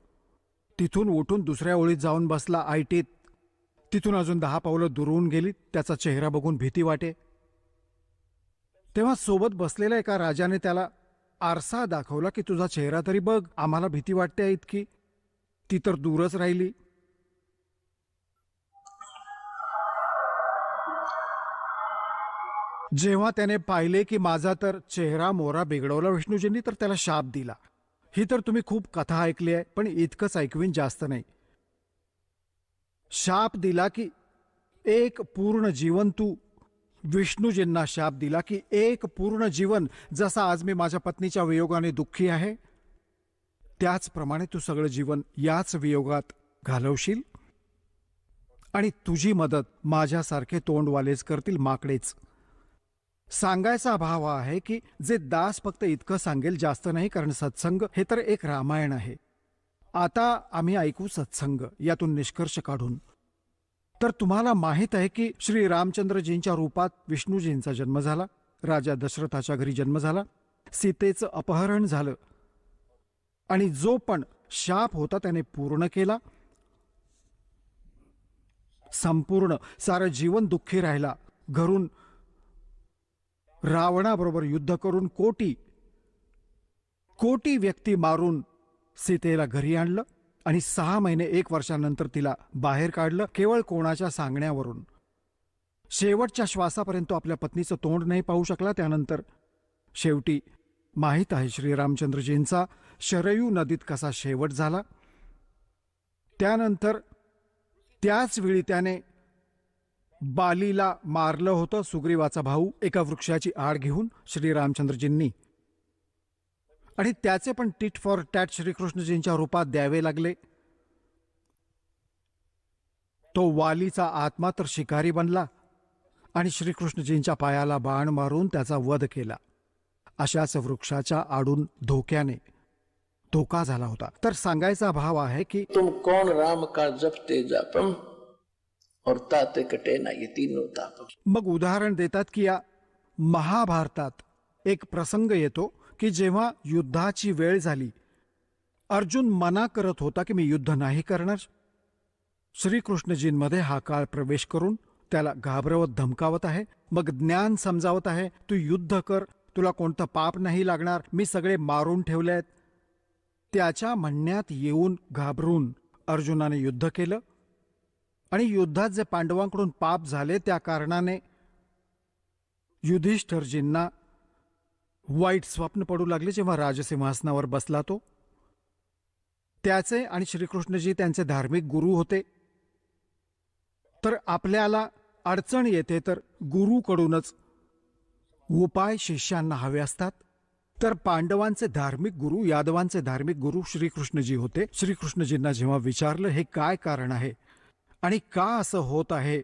तिथून उठून दुसऱ्या ओळीत जाऊन बसला ऐटीत. तिथून अजून 10 पावलं दुरून गेली. त्याचा चेहरा बघून भीती वाटे. तेव्हा सोबत बसलेल्या एका राजाने त्याला आरसा दाखवला की तुझा चेहरा तरी बघ, आम्हाला भीती वाटते इतकी. ती तर दूरच राहिली. जेव्हा त्याने पाहिले की माझा तर चेहरा मोहरा बिघडवला विष्णूजींनी, तर त्याला शाप दिला. ही तर तुम्ही खूप कथा ऐकली आहे, पण इतकंच ऐकवीन, जास्त नाही. शाप दिला की एक पूर्ण जीवन, तू विष्णूजींना शाप दिला की एक पूर्ण जीवन, जसा आज मी माझ्या पत्नीच्या वियोगाने दुःखी आहे, त्याचप्रमाणे तू सगळं जीवन याच वियोगात घालवशील. आणि तुझी मदत माझ्यासारखे तोंडवालेच करतील, माकडेच. सांगायचा भाव आहे की जे दास फक्त इतकं सांगेल, जास्त नाही, कारण सत्संग हे तर एक रामायण आहे. आता आम्ही ऐकू सत्संग, यातून निष्कर्ष काढून. तर तुम्हाला माहित आहे की श्री रामचंद्रजींच्या रूपात विष्णूजींचा जन्म झाला. राजा दशरथाच्या घरी जन्म झाला. सीतेचं अपहरण झालं आणि जो पण शाप होता त्याने पूर्ण केला. संपूर्ण सारं जीवन दुःखी राहिला. घरून रावणाबरोबर युद्ध करून कोटी व्यक्ती मारून सीतेला घरी आणलं आणि 6 महिने 1 वर्षानंतर तिला बाहेर काढलं, केवळ कोणाच्या सांगण्यावरून. शेवटच्या श्वासापर्यंत तो आपल्या पत्नीचं तोंड नाही पाहू शकला. त्यानंतर शेवटी माहीत आहे श्रीरामचंद्रजींचा शरयू नदीत कसा शेवट झाला. त्यानंतर त्याच वेळी त्याने बालीला मारलं होतं, सुग्रीवाचा भाऊ, एका वृक्षाची आड घेऊन श्रीरामचंद्रजींनी. आणि त्याचे पण टिट फॉर टॅट श्रीकृष्णजींच्या रूपात द्यावे लागले. तो वालीचा आत्मा तर शिकारी बनला आणि श्रीकृष्णजींच्या पायाला बाण मारून त्याचा वध केला. अशाच वृक्षाच्या आडून धोका झाला होता. तर सांगायचा भाव आहे की तुम कौन राम का जपते जापम और ताते कटे ना, ये तीनों तापम. मग उदाहरण देतात की या महाभारतात एक प्रसंग येतो की जेव्हा युद्धाची वेळ झाली, अर्जुन मना करत होता की मी युद्ध नाही करणार. श्रीकृष्णजींमध्ये हा काळ प्रवेश करून त्याला घाबरवत धमकावत आहे. मग ज्ञान समजावत आहे, तू युद्ध कर, तुला कोणतं पाप नाही लागणार, मी सगळे मारून ठेवले आहेत. त्याच्या म्हणण्यात येऊन घाबरून अर्जुनाने युद्ध केलं आणि युद्धात जे पांडवांकडून पाप झाले त्या कारणाने युधिष्ठिरजींना वाईट स्वप्न पडू लागले. जेव्हा राजसिंहासनावर बसला तो, त्याचे आणि श्रीकृष्णजी त्यांचे धार्मिक गुरु होते. तर आपल्याला अडचण येते तर गुरुकडूनच उपाय शिष्यांना हवे असतात. तर पांडवांचे धार्मिक गुरु, यादवांचे धार्मिक गुरु श्रीकृष्णजी होते. श्रीकृष्णजींना जेव्हा विचारलं हे काय कारण आहे आणि का असं होत आहे,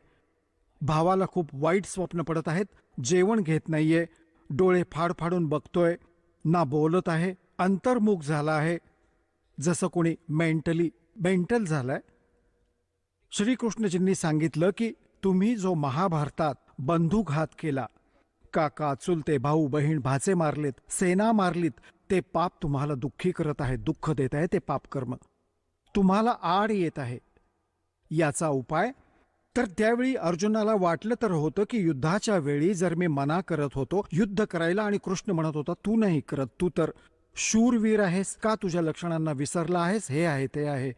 भावाला खूप वाईट स्वप्न पडत आहेत, जेवण घेत नाहीये, डोळे फाडफाडून बघतोय, ना बोलत आहे, अंतर्मुख झाला आहे, जसं कोणी मेंटल झालाय. श्रीकृष्णजींनी सांगितलं की तुम्ही जो महाभारतात बंधुघात केला, काका, चुलते, भाऊ, बहीण, भाचे मारलेत, सेना मारलीत, ते पाप तुम्हाला दुःखी करत आहे, दुःख देत आहे. ते पाप कर्म तुम्हाला आड येत आहे. याचा उपाय. तर त्यावेळी अर्जुनाला वाटलं तर होतं की युद्धाच्या वेळी जर मी मना करत होतो युद्ध करायला आणि कृष्ण म्हणत होता तू नाही करत, तू तर शूरवीर आहेस, का तुझ्या लक्षणांना विसरला आहेस, हे आहे ते आहे,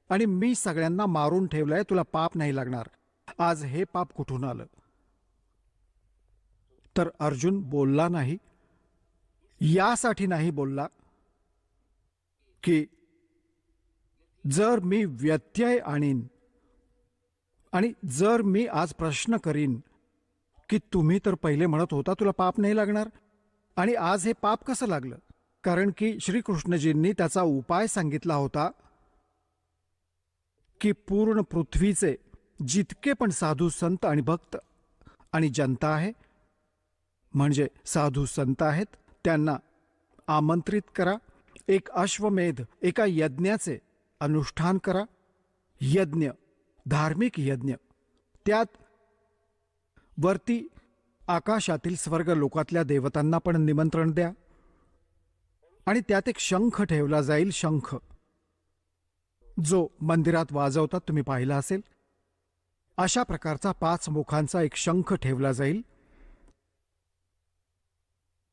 आणि मी सगळ्यांना मारून ठेवलंय, तुला पाप नाही लागणार, आज हे पाप कुठून आलं. तर अर्जुन बोलला नाही. यासाठी नाही बोलला की जर मी व्यत्यय आणीन आणि जर मी आज प्रश्न करीन की तुम्ही तर पहिले म्हणत होता तुला पाप नाही लागणार, आणि आज हे पाप कसं लागलं, कारण की श्रीकृष्णजींनी त्याचा उपाय सांगितला होता की पूर्ण पृथ्वीचे जितके पण साधू संत आणि भक्त आणि जनता आहे, म्हणजे साधू संत आहेत, त्यांना आमंत्रित करा. एक अश्वमेध, एका यज्ञाचे अनुष्ठान करा. यज्ञ, धार्मिक यज्ञ. त्यात वरती आकाशातील स्वर्ग लोकातल्या देवतांना पण निमंत्रण द्या. आणि त्यात एक शंख ठेवला जाईल, शंख जो मंदिरात वाजवतात, तुम्ही पाहिला असेल. अशा प्रकारचा 5 मुखांचा एक शंख ठेवला जाईल.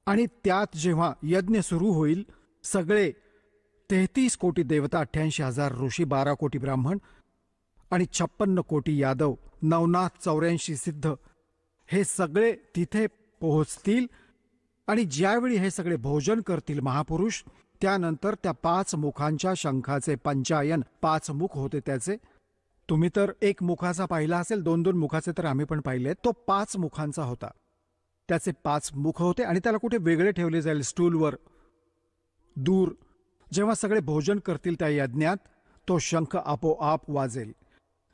आणि त्यात जेव्हा यज्ञ सुरू होईल, सगळे 33 कोटी देवता, 88,000 ऋषी, 12 कोटी ब्राह्मण आणि 56 कोटी यादव, 984 सिद्ध, हे सगळे तिथे पोहोचतील. आणि ज्यावेळी हे सगळे भोजन करतील महापुरुष, त्यानंतर त्या 5 मुखांच्या शंखाचे पंचायन, 5 मुख होते त्याचे. तुम्ही तर 1 मुखाचा पाहिला असेल, 2-2 मुखाचे तर आम्ही पण पाहिले. तो 5 मुखांचा होता. त्याचे 5 मुख होते आणि त्याला कुठे वेगळे ठेवले जाईल, स्टूलवर दूर. जेव्हा सगळे भोजन करतील त्या यज्ञात, तो शंख आपोआप वाजेल.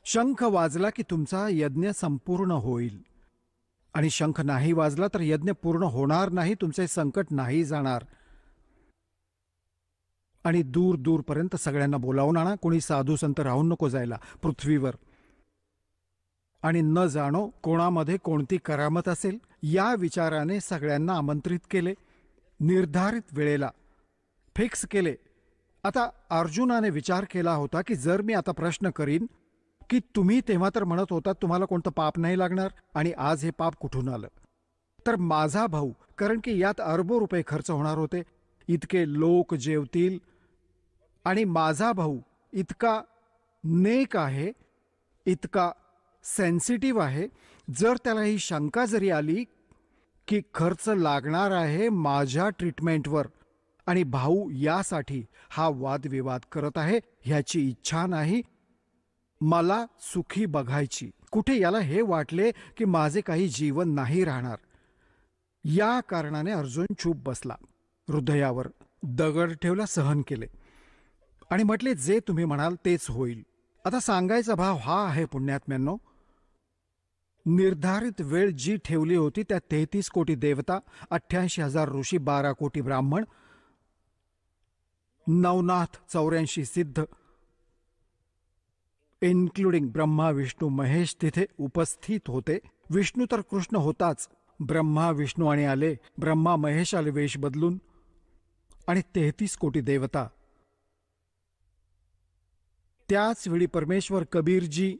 शंख वाजला की तुमचा यज्ञ संपूर्ण होईल. आणि शंख नाही वाजला तर यज्ञ पूर्ण होणार नाही, तुमचे संकट नाही जाणार. आणि दूर दूरपर्यंत सगळ्यांना बोलावून आणा. कोणी साधू संत राहून नको जायला पृथ्वीवर. आणि न जाणो कोणामध्ये कोणती करामत असेल, या विचाराने सगळ्यांना आमंत्रित केले. निर्धारित वेळेला फिक्स केले. आता अर्जुनाने विचार केला होता की जर मी आता प्रश्न करीन की तुम्ही तेव्हा तर म्हणत होता तुम्हाला कोणतं पाप नाही लागणार, आणि आज हे पाप कुठून आलं. तर माझा भाऊ, कारण की यात अरबो रुपये खर्च होणार होते, इतके लोक जेवतील, आणि माझा भाऊ इतका नेक आहे, इतका सेन्सिटिव्ह आहे, जर त्याला ही शंका जरी आली की खर्च लागणार आहे माझ्या ट्रीटमेंटवर आणि भाऊ यासाठी हा वादविवाद करत आहे, ह्याची इच्छा नाही मला सुखी बघायची. कुठे याला हे वाटले की माझे काही जीवन नाही राहणार. या कारणाने अर्जुन चूप बसला, हृदयावर दगड ठेवला, सहन केले आणि म्हटले, जे तुम्ही म्हणाल तेच होईल. आता सांगायचा भाव हा आहे पुण्यात्म्यांनो, निर्धारित वेळ जी ठेवली होती त्या 33 कोटी देवता, 88,000 ऋषी, 12 कोटी ब्राह्मण, नवनाथ 84 सिद्ध, इन्क्लुडिंग ब्रह्मा विष्णू महेश तिथे उपस्थित होते. विष्णू तर कृष्ण होताच, ब्रह्मा विष्णू आणि आले, ब्रह्मा महेश आले वेश बदलून, आणि 33 कोटी देवता. त्याच वेळी परमेश्वर कबीरजी,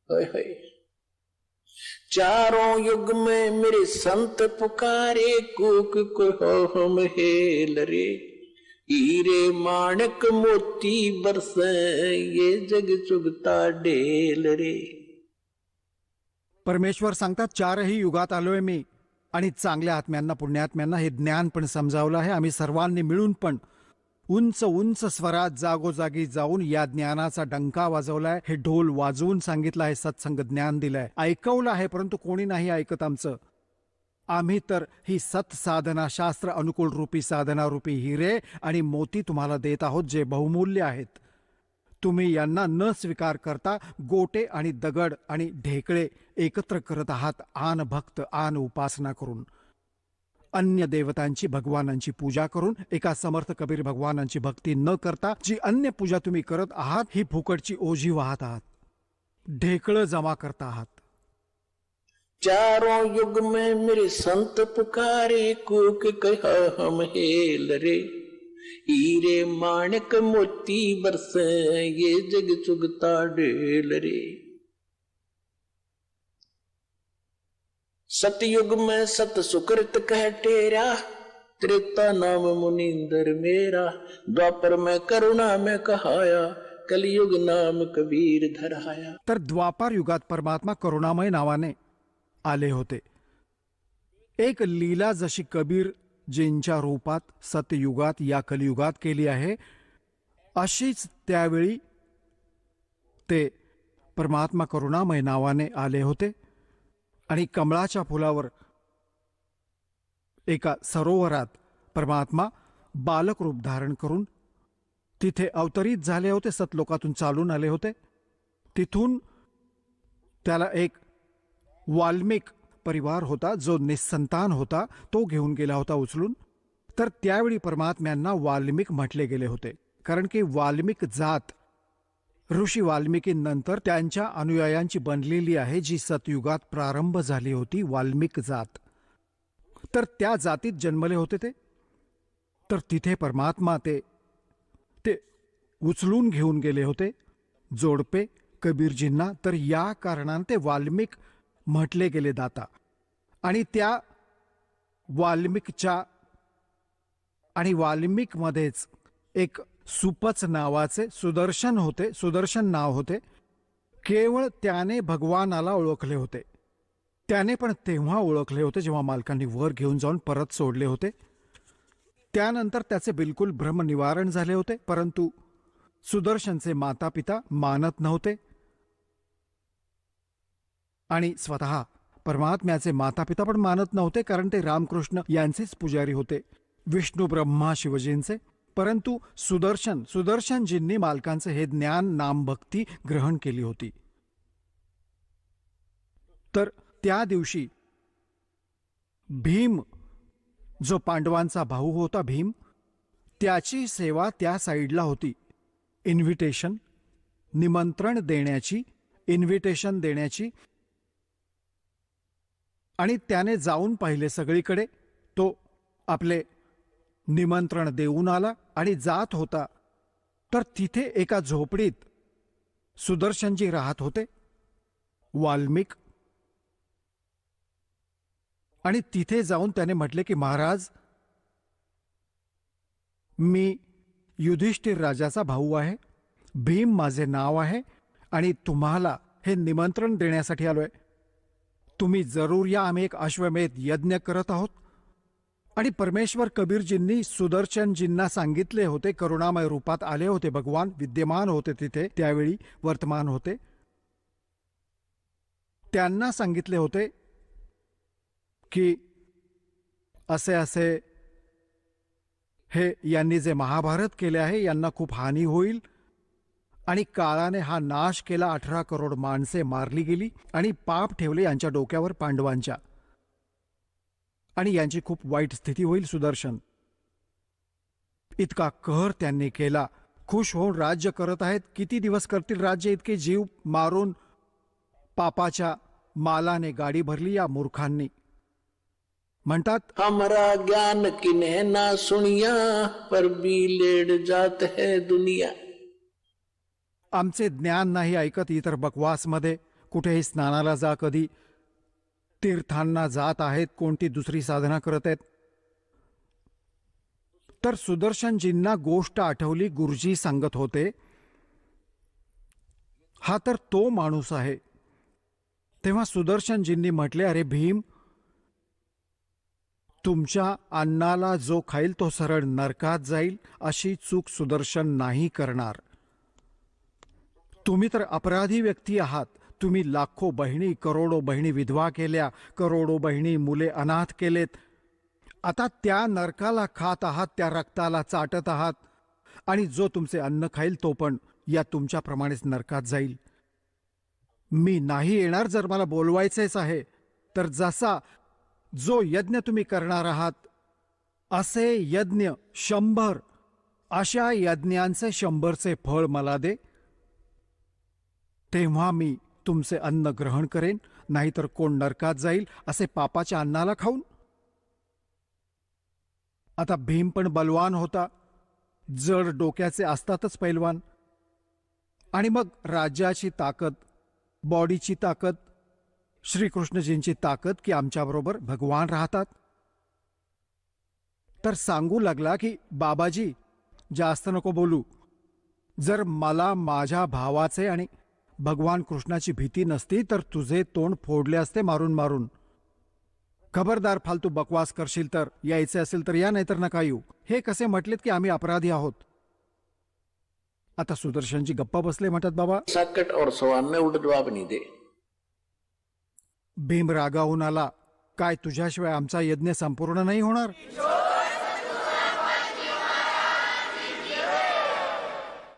हाय हाय, चारों युग में मेरे संत पुकारे, कूक को हम हेल रे, हीरे माणक मोती बरसे, ये जग चुगता डेल रे. परमेश्वर सांगतात, चारही युगात आलोय मी आणि चांगल्या आत्म्यांना, पुण्यात्म्यांना हे ज्ञान पण समजावलं आहे. आम्ही सर्वांनी मिळून पण उंच उंच स्वरात जागोजागी जाऊन या ज्ञानाचा डंका वाजवलाय, हे ढोल वाजवून सांगितलं आहे, सत्संग ज्ञान दिलंय, ऐकवलं आहे, परंतु कोणी नाही ऐकत आमचं. आम्ही तर ही सत साधना, शास्त्र अनुकूल रूपी साधना रूपी हिरे आणि मोती तुम्हाला देत आहोत, जे बहुमूल्य आहेत. तुम्ही यांना न स्वीकार करता गोटे आणि दगड आणि ढेकळे एकत्र करत आहात, आन भक्त आन उपासना करून, अन्य देवतांची भगवानांची पूजा करून, एका समर्थ कबीर भगवानांची भक्ती न करता जी अन्य पूजा तुम्ही करत आहात, ही फुकटची ओझी वाहत आहात, ढेकळं जमा करता आहात. चारों युग में मेरे संत पुकारे, कूक कहा हम हेल रे, हीरे माणक मोती बरसे, ये जग चुगता डेल रे. सतयुग में सत सुकृत कह टेरा, त्रेता नाम मुनींदर मेरा, द्वापर में करुणा में कहाया, कलयुग नाम कबीर धराया. तर द्वापार युगात परमात्मा करुणामय नावाने आले होते. एक लीला जशी कबीर जींच्या रूपात सतयुगात या कलियुगात केली आहे, अशीच त्यावेळी ते परमात्मा करुणामय नावाने आले होते आणि कमळाच्या फुलावर एका सरोवरात परमात्मा बालक रूप धारण करून तिथे अवतरित झाले होते, सतलोकातून चालून आले होते. तिथून त्याला एक वाल्मिक परिवार होता, जो निस्संतान होता, तो घेऊन गेला होता उचलून. तर त्यावेळी परमात्म्यांना वाल्मिक म्हटले गेले होते, कारण की वाल्मिक जात ऋषी वाल्मिकींनंतर त्यांच्या अनुयायांची बनलेली आहे, जी सतयुगात प्रारंभ झाली होती, वाल्मिक जात. तर त्या जातीत जन्मले होते ते. तर तिथे परमात्मा ते उचलून घेऊन गेले होते, जोडपे कबीरजींना. तर या कारणाने ते वाल्मिक म्हटले गेले दाता. आणि त्या वाल्मिकच्या आणि वाल्मिकमध्येच एक सुपच नावाचे सुदर्शन होते, सुदर्शन नाव होते. केवळ त्याने भगवानाला ओळखले होते. त्याने पण तेव्हा ओळखले होते जेव्हा मालकांनी वर घेऊन जाऊन परत सोडले होते. त्यानंतर त्याचे बिलकुल भ्रमनिवारण झाले होते, परंतु सुदर्शनचे माता पिता मानत नव्हते आणि स्वतः परमात्म्याचे माता पिता पण मानत नव्हते, कारण ते रामकृष्ण यांचेच पुजारी होते, विष्णू ब्रह्मा शिवजींचे. परंतु सुदर्शनजींनी मालकांचे हे ज्ञान नामभक्ती ग्रहण केली होती. तर त्या दिवशी भीम, जो पांडवांचा भाऊ होता भीम, त्याची सेवा त्या साईडला होती. इन्व्हिटेशन, निमंत्रण देण्याची, इन्व्हिटेशन देण्याची. आणि त्याने जाऊन पाहिले सगळीकडे. तो आपले निमंत्रण देऊन आला आणि जात होता. तर तिथे एका झोपडीत सुदर्शनजी राहत होते, वाल्मिक. आणि तिथे जाऊन त्याने म्हटले की महाराज, मी युधिष्ठिर राजाचा भाऊ आहे, भीम माझे नाव आहे आणि तुम्हाला हे निमंत्रण देण्यासाठी आलोय. तुम्ही जरूर या, आम्ही एक अश्वमेध यज्ञ करत आहोत. आणि परमेश्वर कबीरजींनी सुदर्शनजींना सांगितले होते, करुणामय रूपात आले होते भगवान, विद्यमान होते तिथे त्यावेळी, वर्तमान होते. त्यांना सांगितले होते की असे असे हे यांनी जे महाभारत केले आहे यांना खूप हानी होईल आणि काळाने हा नाश केला. 18 करोड माणसे मारली गेली आणि पाप ठेवले यांच्या डोक्यावर पांडवांच्या, आणि यांची खूप वाईट स्थिती होईल. सुदर्शन इतका कहर त्यांनी केला. खुश होऊन राज्य करत आहेत. किती दिवस करतील राज्य? इतके जीव मारून पापाच्या मालाने गाडी भरली या मूर्खांनी. म्हणतात, हमारा ज्ञान किन्हे ना सुनिया, पर भी लेड जात है दुनिया. आमचे ज्ञान नाही ऐकत. इतर बकवासमध्ये कुठेही स्नानाला जा, कधी तीर्थांना जात आहेत, कोणती दुसरी साधना करत आहेत. तर सुदर्शनजींना गोष्ट आठवली. गुरुजी सांगत होते, हा तर तो माणूस आहे. तेव्हा सुदर्शनजींनी म्हटले, अरे भीम, तुमच्या अन्नाला जो खाईल तो सरळ नरकात जाईल. अशी चूक सुदर्शन नाही करणार. तुम्ही तर अपराधी व्यक्ती आहात. तुम्ही लाखो बहिणी, करोडो बहिणी विधवा केल्या, करोडो बहिणी मुले अनाथ केलेत. आता त्या नरकाला खात आहात, त्या रक्ताला चाटत आहात, आणि जो तुमचे अन्न खाईल तो पण या तुमच्याप्रमाणेच नरकात जाईल. मी नाही येणार. जर मला बोलवायचेच आहे तर जसा जो यज्ञ तुम्ही करणार आहात असे यज्ञ 100, अशा यज्ञांचे 100चे फळ मला दे, तेव्हा मी तुमचे अन्न ग्रहण करेन. नाहीतर कोण नरकात जाईल असे पापाच्या अन्नाला खाऊन. आता भीम पण बलवान होता, जड डोक्याचे असतातच पैलवान. आणि मग राज्याची ताकद, बॉडीची ताकद, श्रीकृष्णजींची ताकद की आमच्याबरोबर भगवान राहतात. तर सांगू लागला की बाबाजी, जास्त नको बोलू. जर मला माझ्या भावाचे आणि भगवान कृष्णाची भीती नसती तर तुझे तोंड फोडले असते मारून मारून. खबरदार, फालतू बकवास करशील तर, यायचे असेल तर या, नाहीतर नका येऊ. हे कसे म्हटलेत की आम्ही अपराधी आहोत. आता सुदर्शनजी गप्पा बसले. म्हणतात, बाबा, साकट और सवाल में उल्टा जवाब नहीं दे. भीम रागावून आला. काय, तुझ्याशिवाय आमचा यज्ञ संपूर्ण नाही होणार?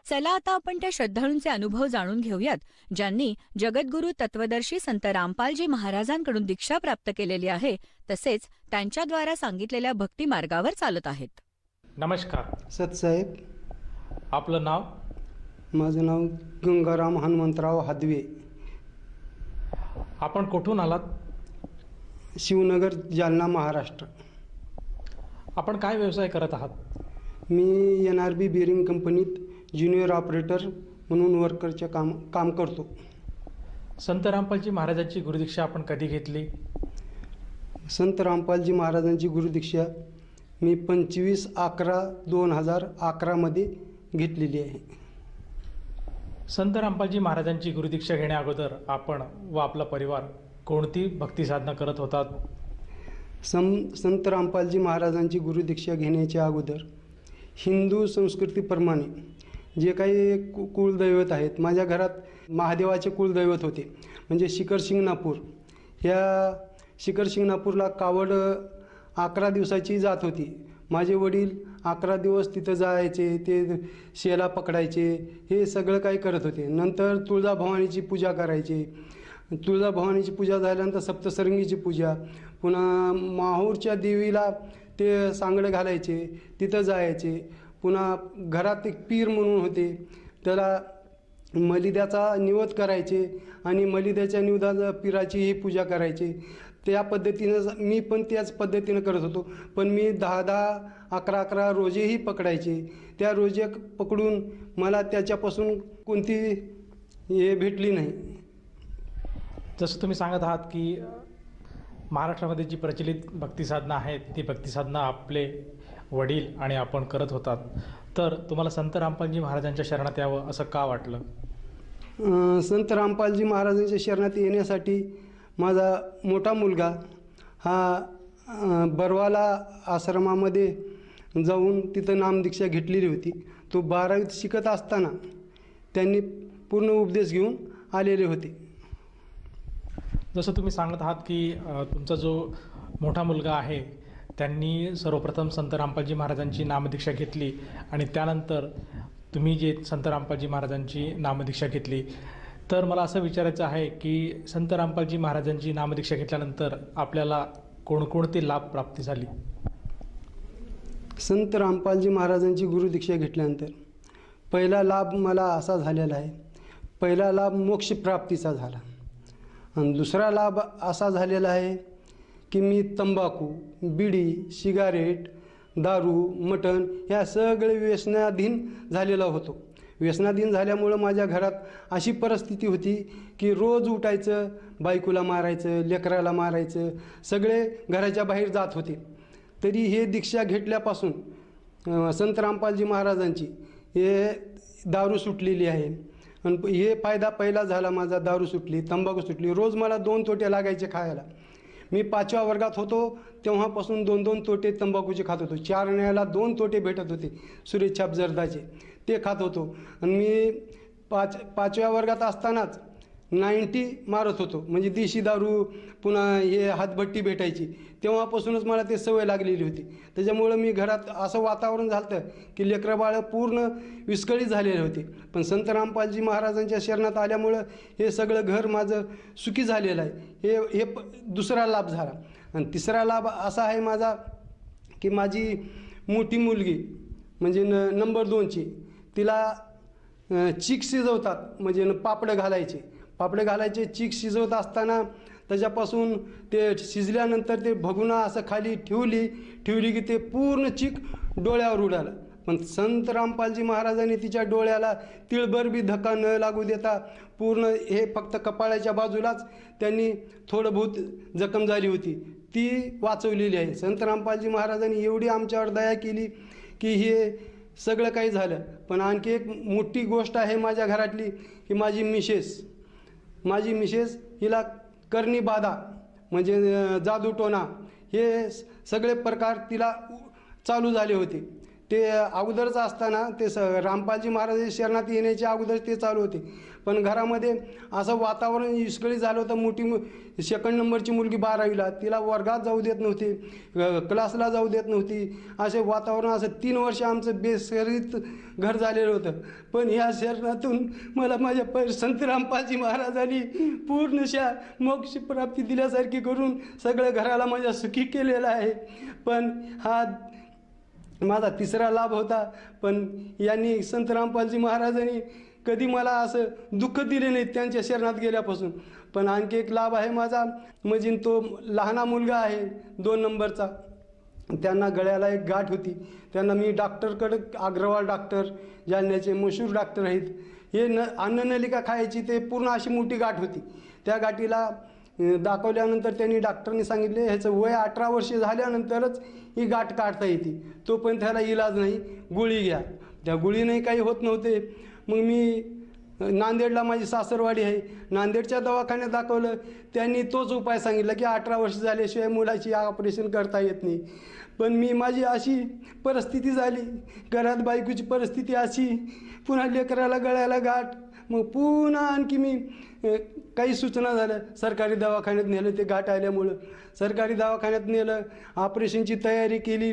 चला आता आपण त्या श्रद्धाळूंचे अनुभव जाणून घेऊयात, ज्यांनी जगद्गुरू तत्वदर्शी संत रामपालजी महाराजांकडून दीक्षा प्राप्त केलेली आहे, तसेच त्यांच्याद्वारा सांगितलेल्या भक्ती मार्गावर चालत आहेत. नमस्कार. सतसाहेब, आपलं नाव? माझं नाव गंगाराम हनुमंतराव हादवे, आपण कुठून आलात? शिवनगर, जालना, महाराष्ट्र. आपण काय व्यवसाय करत आहात? मी NRB बेरिंग कंपनीत ज्युनियर ऑपरेटर म्हणून वर्करचे काम करतो. संत रामपालजी महाराजांची गुरुदीक्षा आपण कधी घेतली? संत रामपालजी महाराजांची गुरुदीक्षा मी 25/11/2011 घेतलेली आहे. संत रामपालजी महाराजांची गुरुदीक्षा घेण्याअगोदर आपण व आपला परिवार कोणती भक्ती साधना करत होतात? संत रामपालजी महाराजांची गुरुदीक्षा घेण्याच्या अगोदर हिंदू संस्कृतीप्रमाणे जे काही कुलदैवत आहेत, माझ्या घरात महादेवाचे कुलदैवत होते, म्हणजे शिखरशिंगणापूर. ह्या शिखरशिंगणापूरला कावड 11 दिवसाची जात होती. माझे वडील 11 दिवस तिथं जायचे, ते शेला पकडायचे, हे सगळं काही करत होते. नंतर तुळजाभवानीची पूजा करायचे. तुळजाभवानीची पूजा झाल्यानंतर सप्तसरंगीची पूजा, पुन्हा माहूरच्या देवीला ते सांगडे घालायचे, तिथं जायचे. पुन्हा घरात एक पीर म्हणून होते, त्याला मलिद्याचा निवद करायचे आणि मलिद्याच्या निवदाचा पीराची ही पूजा करायची. त्या पद्धतीनं मी पण त्याच पद्धतीनं करत होतो. पण मी 10-10, 11-11 रोजेही पकडायचे. त्या रोजे पकडून मला त्याच्यापासून कोणती हे भेटली नाही. जसं तुम्ही सांगत आहात की महाराष्ट्रामध्ये जी प्रचलित भक्तिसाधना आहे ती भक्तिसाधना आपले वडील आणि आपण करत होतात, तर तुम्हाला संत रामपालजी महाराजांच्या शरणात यावं असं का वाटलं? संत रामपालजी महाराजांच्या शरणात येण्यासाठी माझा मोठा मुलगा हा बरवाला आश्रमामध्ये जाऊन तिथं नामदीक्षा घेतलेली होती. तो 12वीत शिकत असताना त्यांनी पूर्ण उपदेश घेऊन आलेले होते. जसं तुम्ही सांगत आहात की तुमचा जो मोठा मुलगा आहे त्यांनी सर्वप्रथम संत रामपालजी महाराजांची नामदीक्षा घेतली आणि त्यानंतर तुम्ही जे संत रामपालजी महाराजांची नामदीक्षा घेतली, तर मला असं विचारायचं आहे की संत रामपालजी महाराजांची नामदीक्षा घेतल्यानंतर आपल्याला कोणकोणते लाभ प्राप्ती झाली? संत रामपालजी महाराजांची गुरुदीक्षा घेतल्यानंतर पहिला लाभ मला असा झालेला आहे, पहिला लाभ मोक्षप्राप्तीचा झाला. आणि दुसरा लाभ असा झालेला आहे की मी तंबाखू, बिडी, सिगारेट, दारू, मटण ह्या सगळे व्यसनाधीन झालेला होतो. व्यसनाधीन झाल्यामुळं माझ्या घरात अशी परिस्थिती होती की रोज उठायचं, बायकोला मारायचं, लेकराला मारायचं, सगळे घराच्या बाहेर जात होते. तरी हे दीक्षा घेतल्यापासून संत रामपालजी महाराजांची हे दारू सुटलेली आहे. आणि हे फायदा पहिला झाला माझा, दारू सुटली, तंबाखू सुटली. रोज मला 2 तोटे लागायचे खायला. मी 5व्या वर्गात होतो तेव्हापासून 2-2 तोटे तंबाखूचे खात होतो. 4 आण्याला 2 तोटे भेटत होते सुरेश छाप जर्दाचे, ते खात होतो. आणि मी 5व्या वर्गात असतानाच 90 मारत होतो, म्हणजे देशी दारू, पुन्हा हे हातभट्टी भेटायची. तेव्हापासूनच मला ते सवय लागलेली होती. त्याच्यामुळं मी घरात असं वातावरण झालं की लेकरं बाळं पूर्ण विस्कळीत झालेले होते. पण संत रामपालजी महाराजांच्या शरणात आल्यामुळं हे सगळं घर माझं सुखी झालेलं आहे. हे दुसरा लाभ झाला. आणि तिसरा लाभ असा आहे माझा की माझी मोठी मुलगी म्हणजे नंबर 2ची, तिला चीक शिजवतात, म्हणजे पापडे घालायचे चीक शिजवत असताना त्याच्यापासून ते शिजल्यानंतर ते भगुना असं खाली ठेवली की ते पूर्ण चीक डोळ्यावर उडालं. पण संत रामपालजी महाराजांनी तिच्या डोळ्याला तिळभर बी धक्का न लागू देता पूर्ण हे फक्त कपाळाच्या बाजूलाच त्यांनी थोडं बहुत जखम झाली होती, ती वाचवलेली आहे. संत रामपालजी महाराजांनी एवढी आमच्यावर दया केली की हे सगळं काही झालं. पण आणखी एक मोठी गोष्ट आहे माझ्या घरातली की माझी मिसेस हिला करणी बाधा म्हणजे जादूटोणा हे सगळे प्रकार तिला चालू झाले होते. ते अगोदरच असताना ते रामपालजी महाराज शरणात येण्याच्या अगोदर ते चालू होते. पण घरामध्ये असं वातावरण विस्कळीत झालं होतं. मोठी 2nd नंबरची मुलगी 12वीला, तिला वर्गात जाऊ देत नव्हती, क्लासला जाऊ देत नव्हती. असे वातावरण, असं 3 वर्ष आमचं बेसरीत घर झालेलं होतं. पण ह्या शरणातून मला माझ्या संत रामपालजी महाराजांनी पूर्णशा मोक्षप्राप्ती दिल्यासारखी करून सगळं घराला माझ्या सुखी केलेलं आहे. पण हा माझा तिसरा लाभ होता. पण यांनी संत रामपालजी महाराजांनी कधी मला असं दुःख दिले नाही त्यांच्या शरणात गेल्यापासून. पण आणखी एक लाभ आहे माझा, म्हणजे तो लहाना मुलगा आहे 2 नंबरचा, त्यांना गळ्याला एक गाठ होती. त्यांना मी डॉक्टरकडे, अग्रवाल डॉक्टर जालन्याचे मशहूर डॉक्टर आहेत, हे अन्ननलिका खायची, ते पूर्ण अशी मोठी गाठ होती. त्या गाठीला दाखवल्यानंतर त्यांनी डॉक्टरनी सांगितले ह्याचं वय 18 वर्ष झाल्यानंतरच ही गाठ काढता येते, तो पण त्याला इलाज नाही, गोळी घ्या. त्या गोळीने काही होत नव्हते. मग मी नांदेडला, माझी सासरवाडी आहे, नांदेडच्या दवाखान्यात दाखवलं. त्यांनी तोच उपाय सांगितला की 18 वर्ष झाल्याशिवाय मुलाची ऑपरेशन करता येत नाही. पण माझी अशी परिस्थिती झाली, घरात बायकोची परिस्थिती अशी, पुन्हा लेकराला गळ्याला गाठ, मग पुन्हा आणखी मी काही सूचना झाल्या, सरकारी दवाखान्यात नेलं. ते गाठ आल्यामुळं सरकारी दवाखान्यात नेलं, ऑपरेशनची तयारी केली.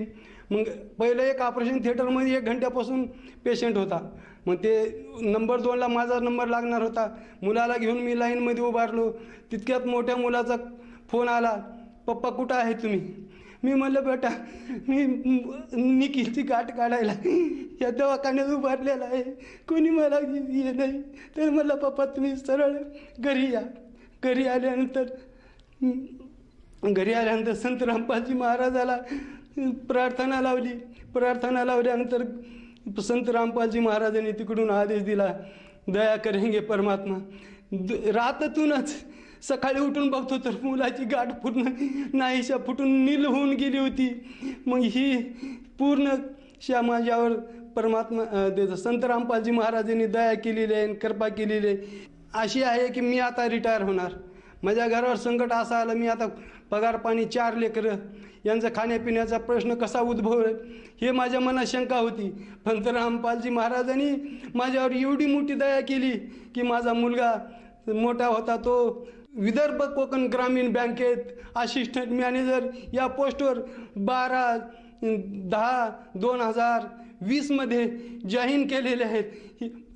मग पहिलं एक ऑपरेशन थिएटरमध्ये 1 घंट्यापासून पेशंट होता. मग ते नंबर 2ला माझा नंबर लागणार होता. मुलाला घेऊन मी लाईनमध्ये उभारलो. तितक्यात मोठ्या मुलाचा फोन आला, पप्पा कुठं आहे तुम्ही? मी म्हणलं बेटा मी निखिलची गाठ काढायला या दवाखान्यात उभारलेला आहे, कोणी मला ये नाही. तर म्हणलं पप्पा तुम्ही सरळ घरी या. घरी आल्यानंतर संत रामपालजी महाराजाला प्रार्थना लावल्यानंतर संत रामपालजी महाराजांनी तिकडून आदेश दिला, दया करेंगे परमात्मा. रातूनच सकाळी उठून बघतो तर मुलाची गाठ पूर्ण नाहीशा फुटून नील होऊन गेली होती. मग ही पूर्ण माझ्यावर परमात्मा संत रामपालजी महाराजांनी दया केलेली आहे, कृपा केलेली आहे. अशी आहे की मी आता रिटायर होणार. माझ्या घरावर संकट असं आलं, मी आता पगार पाणी 4 लेकरं यांचा खाण्यापिण्याचा प्रश्न कसा उद्भवेल हे माझ्या मनात शंका होती. पण रामपालजी महाराजांनी माझ्यावर एवढी मोठी दया केली की माझा मुलगा मोठा होता तो विदर्भ कोकण ग्रामीण बँकेत असिस्टंट मॅनेजर या पोस्टवर 12/10/2020 मध्ये जॉईन केलेले आहेत.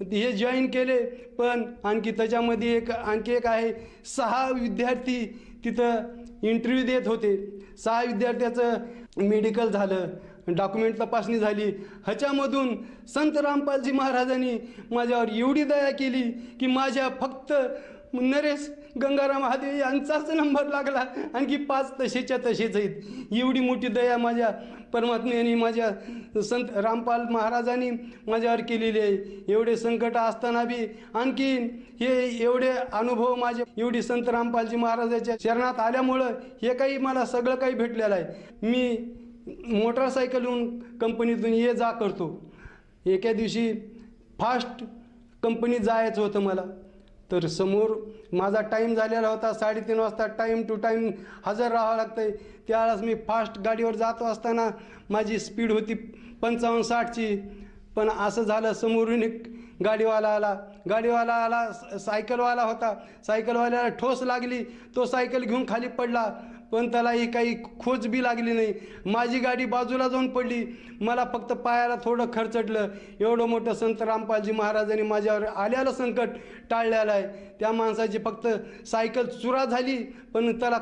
हे जॉईन केले. पण आणखी त्याच्यामध्ये आणखी एक आहे, 6 विद्यार्थी तिथं इंटरव्ह्यू देत होते. 6 विद्यार्थ्याचं मेडिकल झालं, डॉक्युमेंट तपासणी झाली. ह्याच्यामधून संत रामपालजी महाराजांनी माझ्यावर एवढी दया केली की माझ्या फक्त नरेश गंगाराम महादेव यांचाच नंबर लागला, आणखी 5 तसेच्या तसेच आहेत. एवढी मोठी दया माझ्या परमात्म्याने माझ्या संत रामपाल महाराजांनी माझ्यावर केलेली आहे. एवढे संकट असताना बी आणखीन हे एवढे अनुभव माझे एवढी संत रामपालजी महाराजाच्या शरणात आल्यामुळं हे काही मला सगळं काही भेटलेलं आहे. मी मोटरसायकलहून कंपनीतून ये जा करतो. एका दिवशी फास्ट कंपनीत जायचं होतं मला, तर समोर माझा टाईम झालेला होता 3:30 वाजता. टाईम टू टाईम हजर राहावं लागतं आहे. त्यावेळेस मी फास्ट गाडीवर जातो असताना माझी स्पीड होती 55-60ची. पण असं झालं, समोरून एक गाडीवाला आला. सायकलवाला होता. सायकलवाल्याला ठोस लागली. तो सायकल घेऊन खाली पडला, पण त्यालाही काही खोच बी लागली नाही. माझी गाडी बाजूला जाऊन पडली. मला फक्त पायाला थोडं खरचटलं. एवढं मोठं संत रामपालजी महाराजांनी माझ्यावर आलेलं संकट टाळलेलं आहे. त्या माणसाची फक्त सायकल चुरा झाली, पण त्याला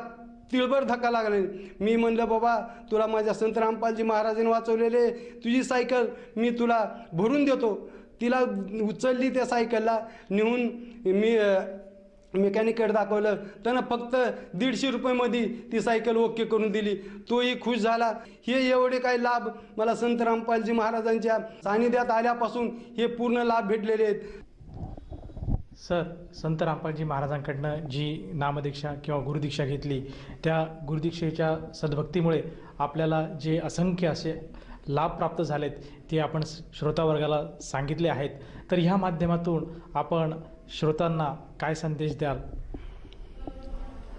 तिळभर धक्का लागला नाही. मी म्हणलं, बाबा तुला माझ्या संत रामपालजी महाराजांनी वाचवलेले, तुझी सायकल मी तुला भरून देतो. तिला उचलली, त्या सायकलला नेऊन मी मेकॅनिककडे दाखवलं. त्यानं फक्त 150 रुपयामध्ये ती सायकल ओके करून दिली. तोही खुश झाला. हे एवढे काही लाभ मला संत रामपालजी महाराजांच्या सानिध्यात आल्यापासून हे पूर्ण लाभ भेटलेले आहेत. सर, संत रामपालजी महाराजांकडनं जी नामदीक्षा किंवा गुरुदीक्षा घेतली, त्या गुरुदीक्षेच्या सद्भक्तीमुळे आपल्याला जे असंख्य असे लाभ प्राप्त झालेत ते आपण श्रोतावर्गाला सांगितले आहेत. तर ह्या माध्यमातून आपण श्रोतांना काय संदेश द्याल?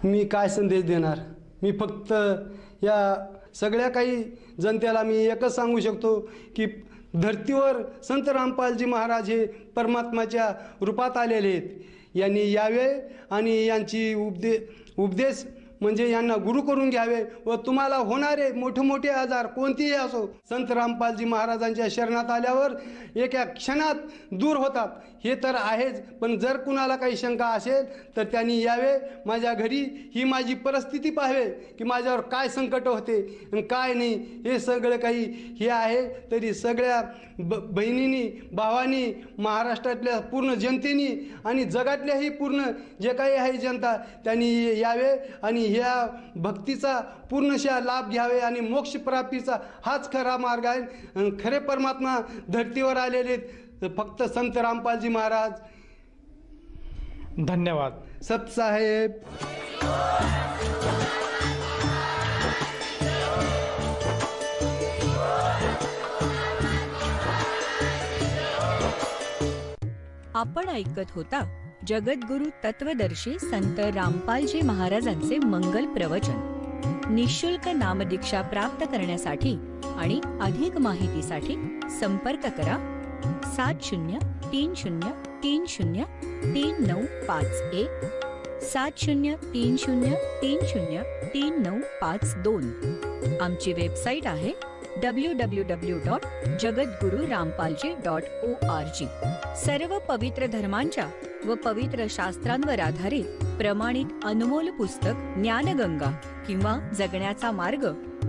मी काय संदेश देणार? मी फक्त या सगळ्या काही जनतेला मी एकच सांगू शकतो की धर्तीवर संत रामपालजी महाराज हे परमात्माच्या रूपात आलेले आहेत. यांनी यावे आणि यांची उपदेश म्हणजे यांना गुरु करून घ्यावे व तुम्हाला होणारे मोठे मोठे आजार कोणतेही असो संत रामपालजी महाराजांच्या शरणात आल्यावर एका क्षणात दूर होतात. हे तर आहेच, पण जर कुणाला काही शंका असेल तर त्यांनी यावे माझ्या घरी. ही माझी परिस्थिती पाहावे की माझ्यावर काय संकट होते आणि काय नाही, हे सगळं काही हे आहे. तरी सगळ्या बहिणींनी, भावांनी, महाराष्ट्रातल्या पूर्ण जनतेनी आणि जगातल्याही पूर्ण जे काही आहे जनता त्यांनी यावे आणि ह्या भक्तीचा पूर्णशः लाभ घ्यावे आणि मोक्षप्राप्तीचा हाच खरा मार्ग आहे. खरे परमात्मा धर्तीवर आलेले फक्त संत रामपालजी महाराज. धन्यवाद सतसाहेब. आपण ऐकत होता जगद्गुरु तत्वदर्शी संत रामपालजी महाराजांचे मंगल प्रवचन. निःशुल्क नामदीक्षा प्राप्त करण्यासाठी आणि अधिक माहितीसाठी संपर्क करा 7030303951 7030303952. आमची वेबसाईट आहे www.jagadgururampalji.org. सर्व पवित्र धर्मांच्या व पवित्र शास्त्रांवर आधारित प्रमाणित अनमोल पुस्तक ज्ञानगंगा किंवा जगण्याचा मार्ग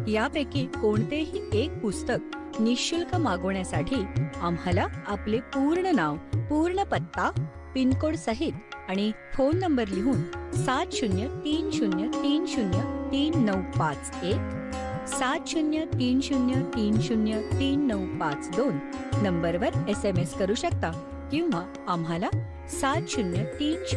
यापैकी कोणतेही एक पुस्तक निःशुल्क मागवण्यासाठी आम्हाला आपले पूर्ण नाव, पूर्ण पत्ता, पिनकोड सहित आणि फोन नंबर लिहून 7030303951 7030303952 नंबरवर SMS करू शकता किंवा आम्हाला 7030